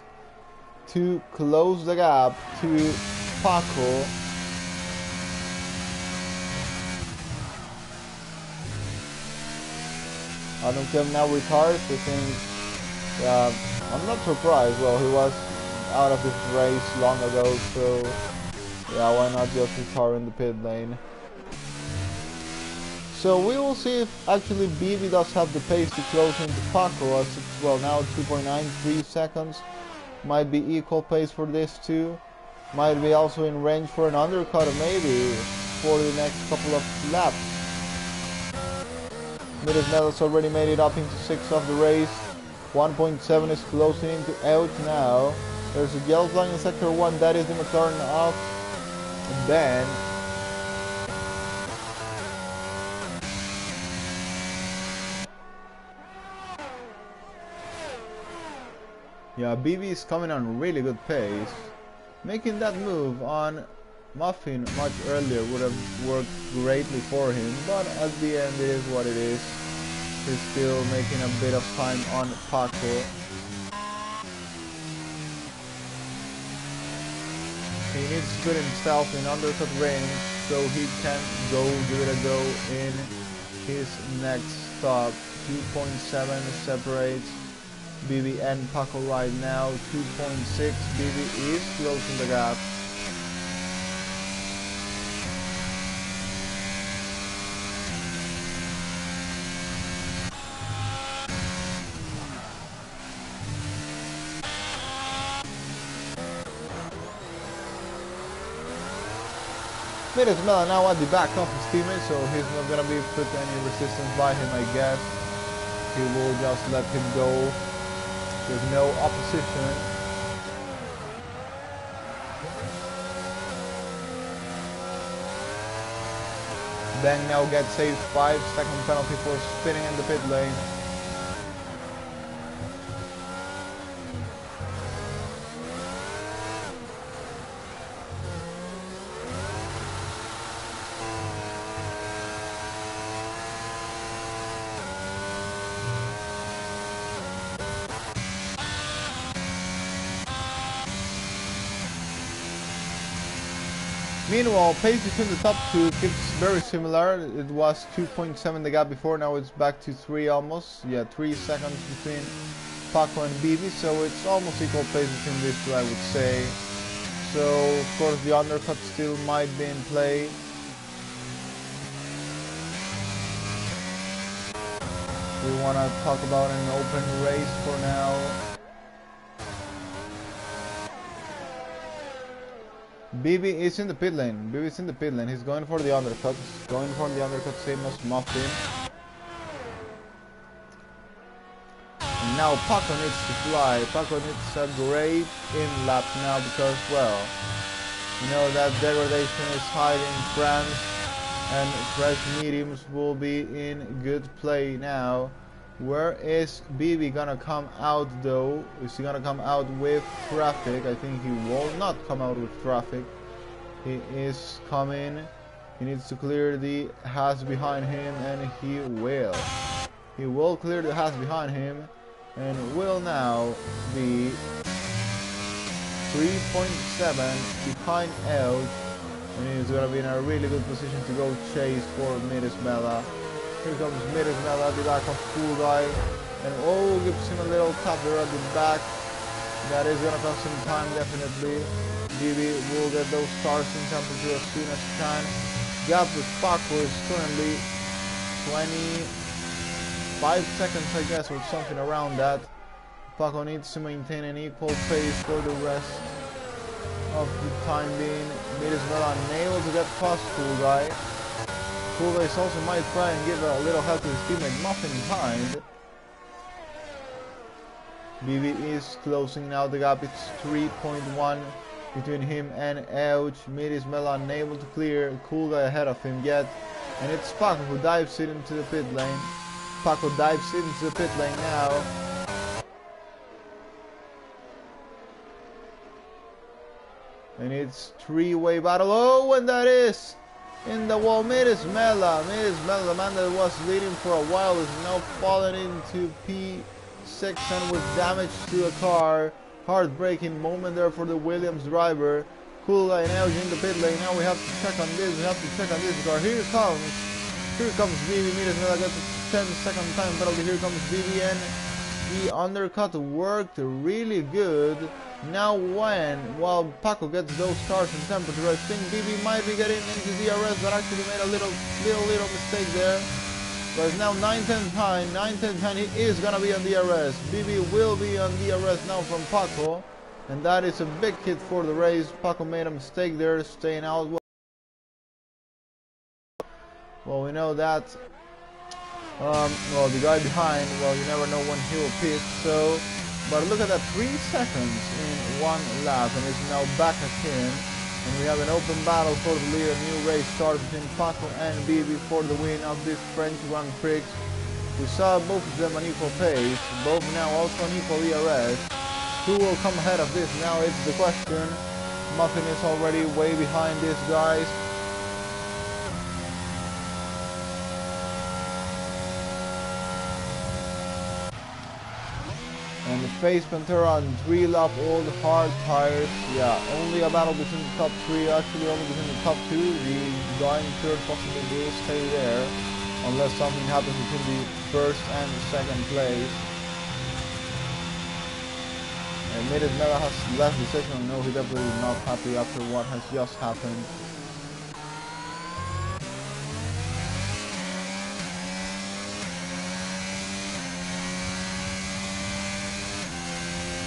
to close the gap to Paco? I don't care now retires. I think I'm not surprised. Well, he was out of this race long ago, so yeah, why not just retire in the pit lane? So we will see if actually BB does have the pace to close into Paco, as it's, well, now 2.93 seconds. Might be equal pace for this too. Might be also in range for an undercut maybe for the next couple of laps. Mirismela's already made it up into 6th of the race. 1.7 is closing into out now. There's a yellow flag in sector 1, that is the McLaren of Ben. Yeah, BB is coming on really good pace. Making that move on Muffin much earlier would have worked greatly for him, but at the end it is what it is. He's still making a bit of time on Paco. He needs to put himself in undercut range so he can give it a go in his next stop. 2.7 separates BB and Paco right now. 2.6. BB is closing the gap. Mirismela now at the back of his teammate, so he's not gonna be put any resistance by him, I guess. He will just let him go with no opposition. Bang now gets a 5-second penalty for spinning in the pit lane. Meanwhile, pace between the top two keeps very similar. It was 2.7 the gap before, now it's back to 3 almost. Yeah, 3 seconds between Paco and BB, so it's almost equal pace between these two, I would say. So, of course, the undercut still might be in play. We want to talk about an open race for now. BB is in the pit lane. BB is in the pit lane. He's going for the undercut. He's going for the undercut, same as Muffin. now Paco needs to fly. Paco needs a great in-lap now because, well, you know that degradation is high in France and fresh mediums will be in good play now. Where is BB gonna come out though? Is he gonna come out with traffic? I think he will not come out with traffic. He is coming. He needs to clear the Haas behind him, and he will. He will clear the Haas behind him and will now be 3.7 behind Elch, and he's gonna be in a really good position to go chase for Mirismela. Here comes Mirismela at the back of Cool Guy, and oh, gives him a little tap there at the back. That is gonna cost some time definitely. BB will get those stars in temperature as soon as he can. Gap with Paco is currently 25 seconds, I guess, or something around that. Paco needs to maintain an equal pace for the rest of the time being. Mirismela unable to get past Cool Guy. Cool Guy also might try and give a little help to his teammate Muffin behind. BB is closing now the gap. It's 3.1 between him and Ouch. Mirismela unable to clear Cool Guy ahead of him yet. And it's Paco who dives into the pit lane. Paco dives into the pit lane now. And it's three-way battle. Oh, and that is in the wall. Mirismela, the man that was leading for a while, is now falling into P6 and with damage to a car. Heartbreaking moment there for the Williams driver. Cool Guy now in the pit lane. Now we have to check on this. We have to check on this car. Here comes BB. Mirismela gets a 10-second time penalty. Here comes BB, and the undercut worked really good. Now while Paco gets those cars in temperature, I think BB might be getting into DRS, but actually made a little mistake there. But it's now 9-10 time, he is gonna be on DRS. BB will be on DRS now from Paco, and that is a big hit for the race. Paco made a mistake there, staying out. Well, we know that. Well, the guy behind, well, you never know when he will pit, so. But look at that, 3 seconds in one lap, and it's now back at him. And we have an open battle for the lead. A new race starts between Paco and BB for the win of this French Grand Prix. We saw both of them on equal pace, both now also on equal ERS. Who will come ahead of this? Now it's the question. Muffin is already way behind these guys. And the Face Pantera on 3-lap-old hard tires. Yeah, only a battle between the top 3, actually only between the top 2. The guy in third possibly will stay there, unless something happens between the first and second place. And Mirismela has left the session. I know he definitely is not happy after what has just happened.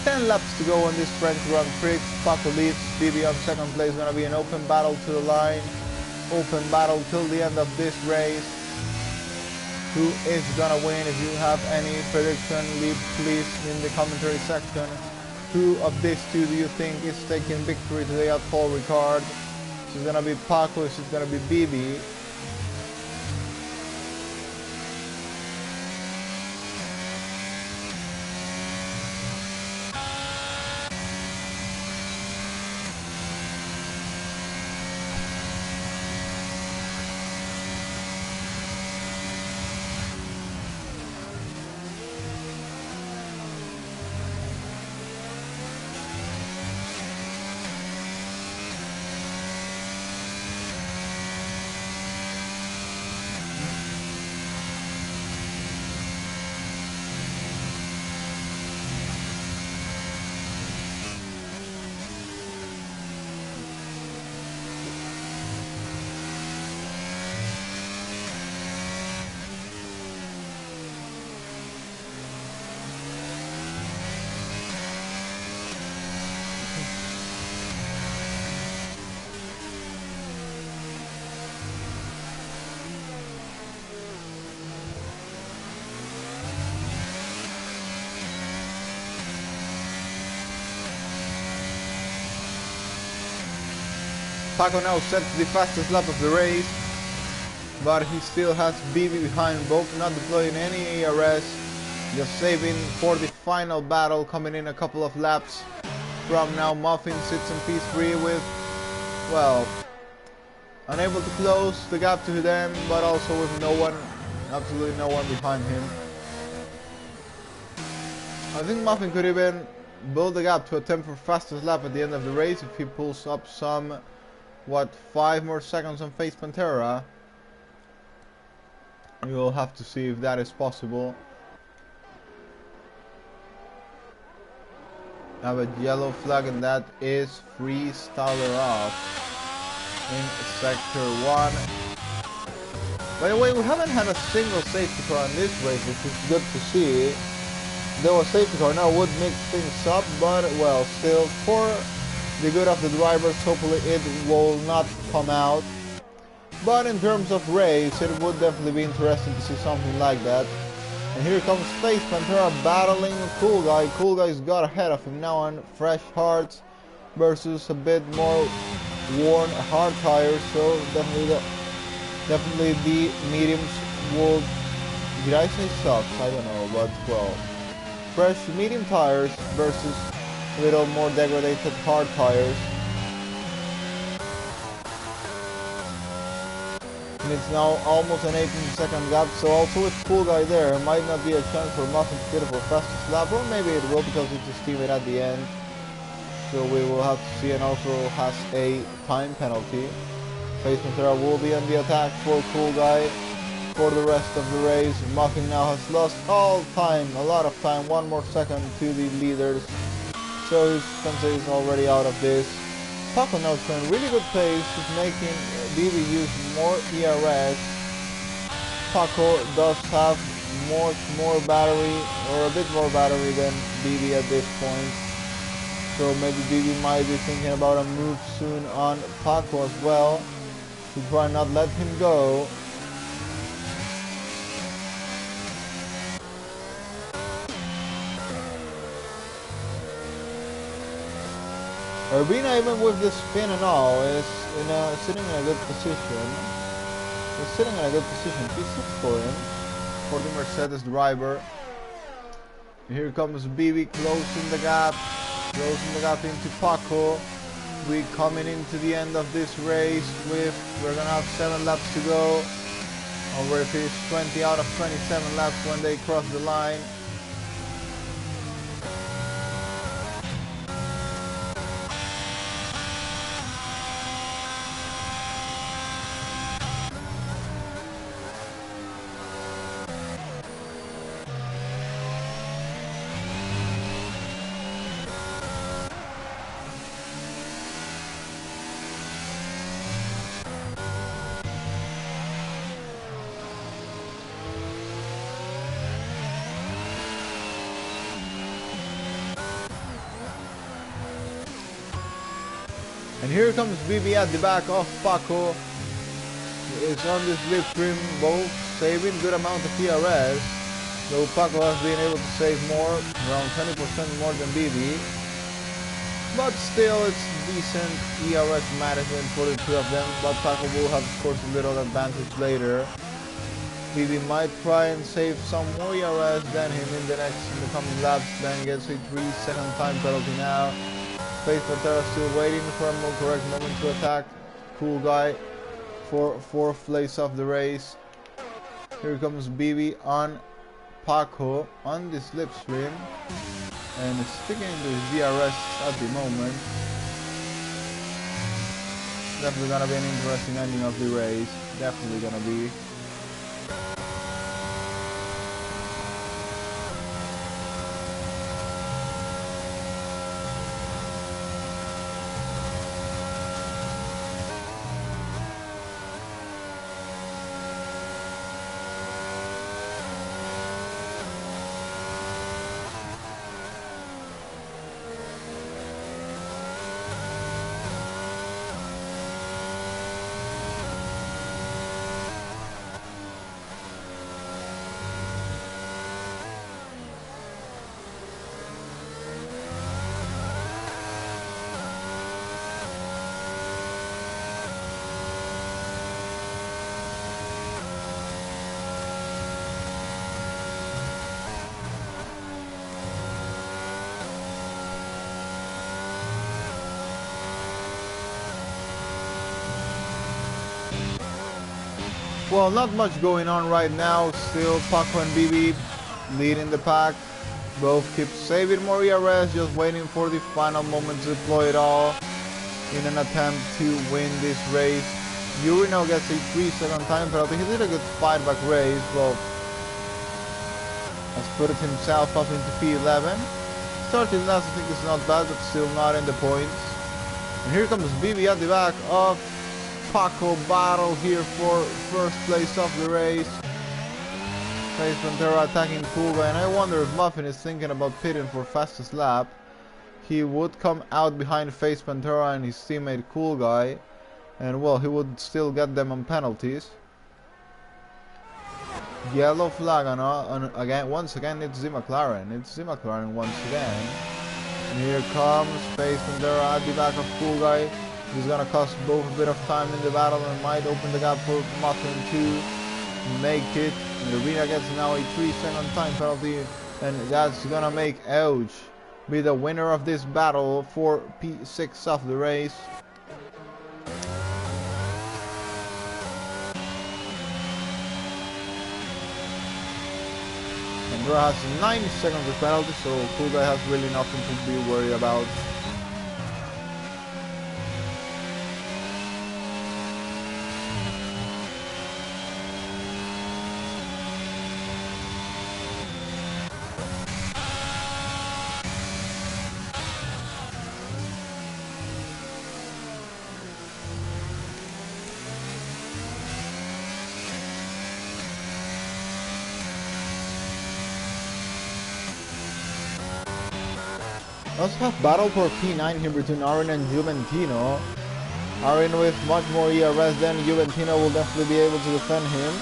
10 laps to go on this French Grand Prix. Paco leads, BB on second place. Gonna be an open battle to the line. Open battle till the end of this race. Who is gonna win? If you have any prediction, leave please in the commentary section. Who of these two do you think is taking victory today at Paul Ricard? Is it gonna be Paco? Is it gonna be BB? Paco now sets the fastest lap of the race, but he still has BB behind, both not deploying any ARS, just saving for the final battle, coming in a couple of laps from now. Muffin sits in P3 with, well, unable to close the gap to them, but also with no one, absolutely no one behind him. I think Muffin could even build the gap to attempt for fastest lap at the end of the race if he pulls up some, what, 5 more seconds on Face Pantera. We will have to see if that is possible. I have a yellow flag, and that is freestyler off in sector 1. By the way, we haven't had a single safety car in this race, which is good to see. Though a safety car now would mix things up, but well, still, for the good of the drivers, hopefully it will not come out. But in terms of race, it would definitely be interesting to see something like that. And here comes Space Pantera battling Cool Guy. Cool Guy's got ahead of him now on fresh hards versus a bit more worn hard tires. So definitely the mediums will. Did I say softs? I don't know, but well, fresh medium tires versus a little more degraded hard tires. And it's now almost an 18-second gap, so also with Cool Guy there, it might not be a chance for Muffin to get it for fastest lap, or maybe it will because it's his teammate at the end. So we will have to see, and also has a time penalty. Face Pantera will be on the attack for Cool Guy for the rest of the race. Muffin now has lost all time, a lot of time, 1 more second to the leaders. So his Sensei is already out of this. Paco now showing really good pace, he's making BB use more ERS. Paco does have more battery, or a bit more battery than BB at this point. So maybe BB might be thinking about a move soon on Paco as well, to try not let him go. Urbina, even with this spin and all, is sitting in a good position. He's sitting in a good position. P6 for him, for the Mercedes driver. And here comes BB closing the gap into Paco. We coming into the end of this race with, we're gonna have 7 laps to go. Already finished 20 out of 27 laps when they cross the line. And here comes BB at the back of Paco. It's on this slipstream, both saving good amount of ERS. Though Paco has been able to save more, around 20% more than BB. But still, it's decent ERS management for the two of them. But Paco will have, of course, a little advantage later. BB might try and save some more ERS than him in the coming laps. Then gets a 3-second time penalty now. Face Pantera still waiting for a more correct moment to attack Cool Guy for 4th place of the race. Here comes BB on Paco on the slipstream and sticking to his DRS at the moment. Definitely gonna be an interesting ending of the race. Definitely gonna be. Well, not much going on right now. Still Paco and BB leading the pack. Both keep saving more ERS, just waiting for the final moment to deploy it all in an attempt to win this race. Yuri now gets a 3-second time penalty. He did a good fight back race. Well, has put himself up into P11. Starting last, I think it's not bad, but still not in the points. And here comes BB at the back of Paco. Battle here for first place of the race. Face Pantera attacking Cool Guy, and I wonder if Muffin is thinking about pitting for fastest lap. He would come out behind Face Pantera and his teammate Cool Guy, and well, he would still get them on penalties. Yellow flag on again. Once again, it's the McLaren. It's the McLaren once again. And here comes Face Pantera at the back of Cool Guy. He's gonna cost both a bit of time in the battle and might open the gap for Muffin to make it. And Arena gets now a 3-second time penalty, and that's gonna make Ouch be the winner of this battle for P6 of the race. Pantera has 9 seconds of penalty, so Cool Guy has really nothing to be worried about. Also have battle for P9 here between Arin and Juventino. Arin with much more ERS than Juventino will definitely be able to defend him,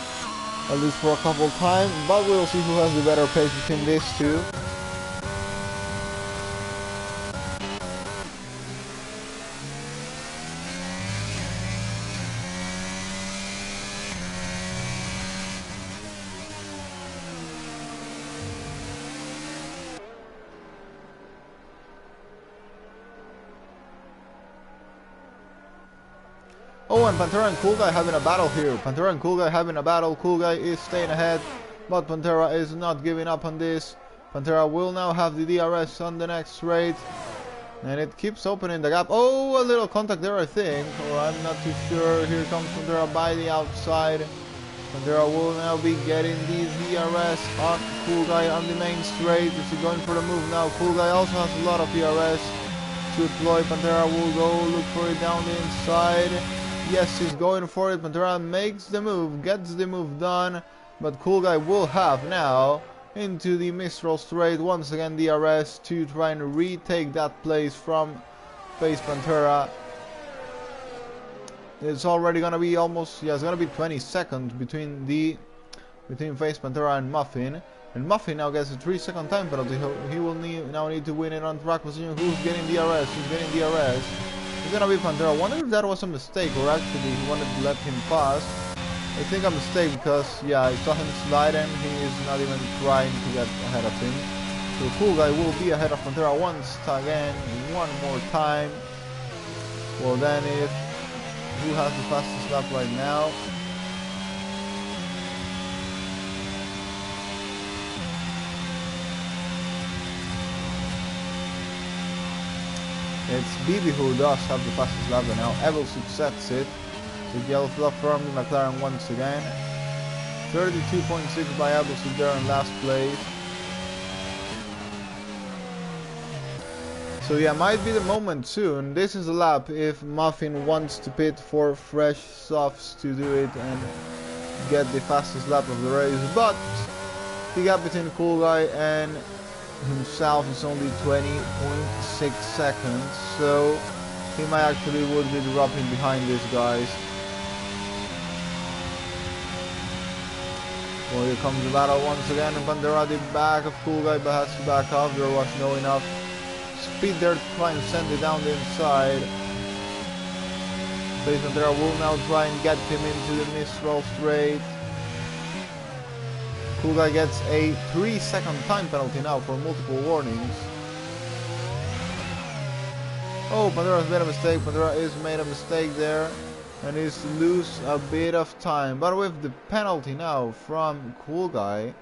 at least for a couple of times, but we'll see who has the better pace between these two. Oh, and Pantera and Cool Guy having a battle here. Pantera and Cool Guy having a battle. Cool Guy is staying ahead, but Pantera is not giving up on this. Pantera will now have the DRS on the next straight, and it keeps opening the gap. Oh, a little contact there, I think, or I'm not too sure. Here comes Pantera by the outside. Pantera will now be getting the DRS on Cool Guy on the main straight. Is he going for the move now? Cool Guy also has a lot of DRS to deploy. Pantera will go look for it down the inside. Yes, he's going for it. Pantera makes the move, gets the move done, but Cool Guy will have now into the Mistral straight once again DRS to try and retake that place from Face Pantera. It's already gonna be almost, yeah, it's gonna be 20 seconds between Face Pantera and Muffin. And Muffin now gets a 3-second time penalty. He will now need to win it on track position. Who's getting DRS? Who's getting DRS? It's gonna be Pantera. I wonder if that was a mistake or actually he wanted to let him pass. I think a mistake because, yeah, I saw him slide and he is not even trying to get ahead of him. So Cool Guy will be ahead of Pantera once again, one more time. Well then, if who has the fastest lap right now? It's BB who does have the fastest lap and now Evelsuk sets it. The yellow flag from the McLaren once again. 32.6 by Evelsuk there in last place. So yeah, might be the moment soon. This is a lap if Muffin wants to pit for fresh softs to do it and get the fastest lap of the race. But the gap between Cool Guy and himself is only 20.6 seconds, so he might actually would be dropping behind these guys. Well, here comes the battle once again, and Pantera at the back of Cool Guy, but has to back off. There was no enough speed there to try and send it down the inside. Face Pantera will now try and get him into the Mistral straight. Cool Guy gets a 3-second time penalty now for multiple warnings. Oh, Pantera's made a mistake. Pantera is made a mistake there. and is lose a bit of time. But with the penalty now from Cool Guy,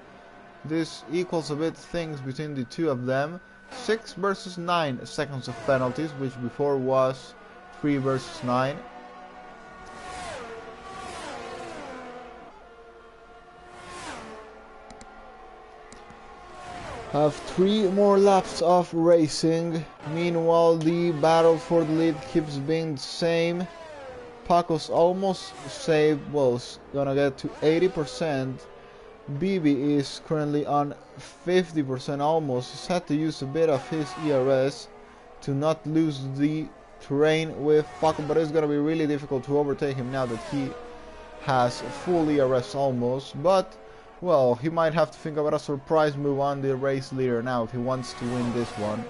this equals a bit things between the two of them. 6 versus 9 seconds of penalties, which before was 3 versus 9. Have 3 more laps of racing. Meanwhile, the battle for the lead keeps being the same. Paco's almost saved, well, it's gonna get to 80%. BB is currently on 50% almost. He's had to use a bit of his ERS to not lose the terrain with Paco, but it's gonna be really difficult to overtake him now that he has full ERS almost. But well, he might have to think about a surprise move on the race leader now if he wants to win this one.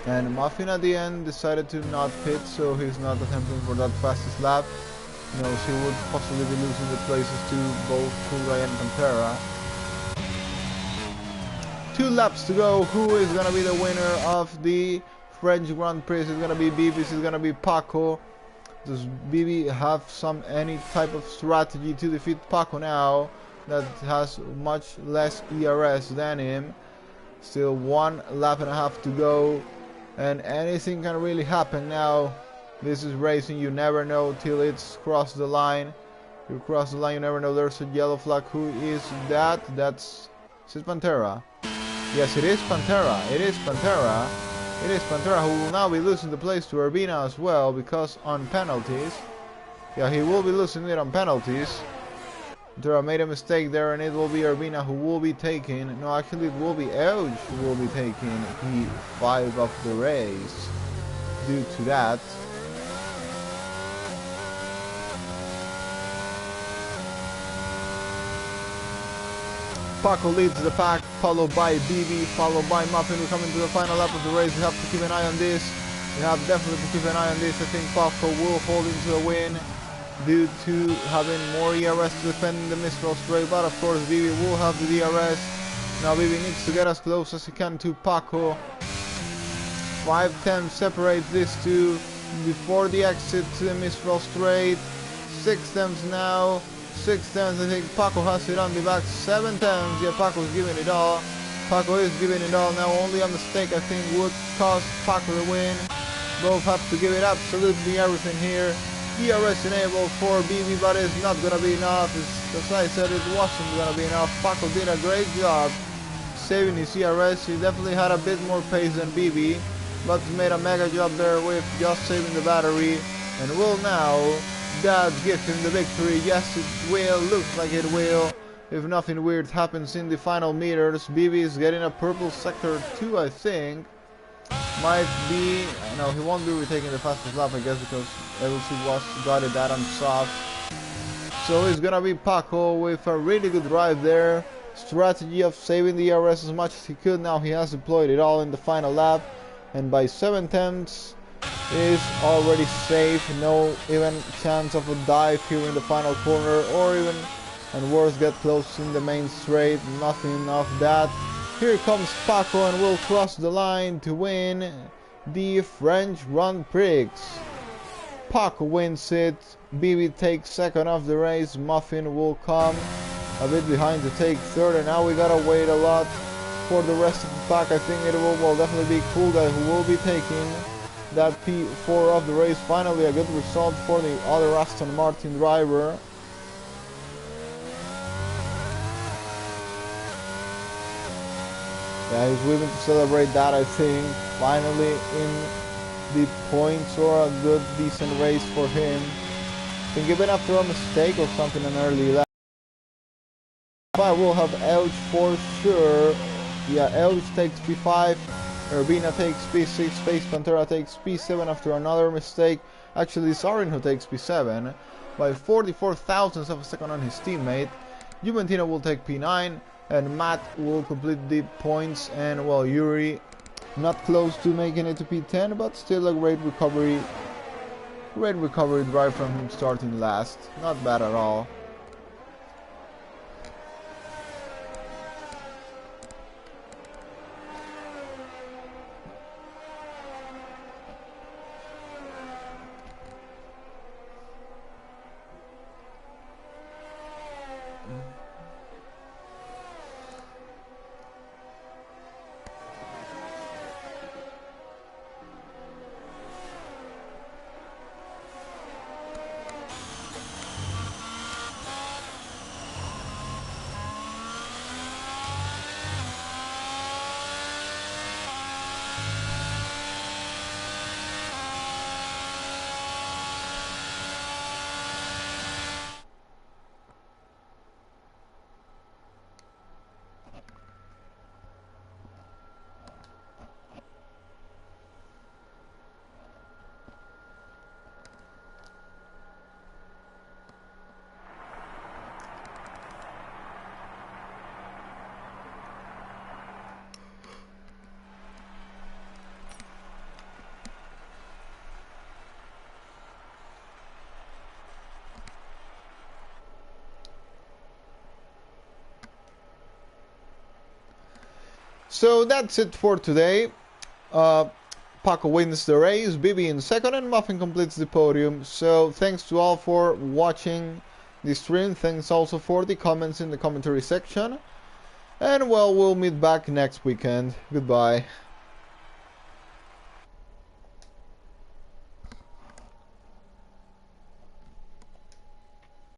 And Muffin at the end decided to not pit, so he's not attempting for that fastest lap. He knows he would possibly be losing the places to both Kurai and Pantera. 2 laps to go. Who is gonna be the winner of the French Grand Prix? Is it gonna be BB? Is it gonna be Paco? Does BB have any type of strategy to defeat Paco now that has much less ERS than him? Still 1 lap and a half to go, and anything can really happen now. This is racing, you never know till it's crossed the line. You cross the line, you never know. There's a yellow flag. Who is that? Is it Pantera? Yes, it is Pantera. It is Pantera. It is Pantera, who will now be losing the place to Urbina as well, because on penalties. Yeah, he will be losing it on penalties. Pantera made a mistake there, and it will be Urbina who will be taking. No, actually it will be Euge who will be taking P5 of the race due to that. Paco leads the pack, followed by BB, followed by Muffin. We're coming to the final lap of the race. We have to keep an eye on this. We have definitely to keep an eye on this. I think Paco will hold into the win due to having more ERS to defend the Mistral straight, but of course BB will have the DRS. Now BB needs to get as close as he can to Paco. 5 tenths separates these two before the exit to the Mistral straight. 6 tenths now. 6 tenths, I think Paco has it on the back. 7 tenths, yeah, Paco's giving it all. Paco is giving it all now. Only a mistake I think would cost Paco the win. Both have to give it absolutely everything here. DRS enabled for BB, but it's not gonna be enough. As I said, it wasn't gonna be enough. Paco did a great job saving his DRS. He definitely had a bit more pace than BB, but made a mega job there with just saving the battery, and will now that give him the victory. Yes, it will. Looks like it will. If nothing weird happens in the final meters. BB is getting a purple sector 2, I think. Might be... No, he won't be retaking the fastest lap, I guess, because LC got it that on soft. So it's gonna be Paco with a really good drive there. Strategy of saving the ERS as much as he could. Now he has deployed it all in the final lap. And by 7 tenths is already safe. No even chance of a dive here in the final corner, or even, and worse, get close in the main straight. Nothing of that. Here comes Paco and will cross the line to win the French Grand Prix. Paco wins it. BB takes second of the race. Muffin will come a bit behind to take third, and now we gotta wait a lot for the rest of the pack. I think it will definitely be Cool Guy who will be taking that P4 of the race. Finally a good result for the other Aston Martin driver. Yeah, he's willing to celebrate that, I think. Finally in the points, or a good decent race for him. I think even after a mistake or something an early lap. But we'll have Euge for sure. Yeah, Euge takes P5. Urbina takes P6, Space Pantera takes P7 after another mistake. Actually, Zarin who takes P7 by 44 thousandths of a second on his teammate. Juventino will take P9, and Matt will complete the points. And well, Yuri not close to making it to P10, but still a great recovery drive from him starting last. Not bad at all. So that's it for today. Paco wins the race, Bibi in second, and Muffin completes the podium. So thanks to all for watching the stream. Thanks also for the comments in the commentary section. And well, we'll meet back next weekend. Goodbye.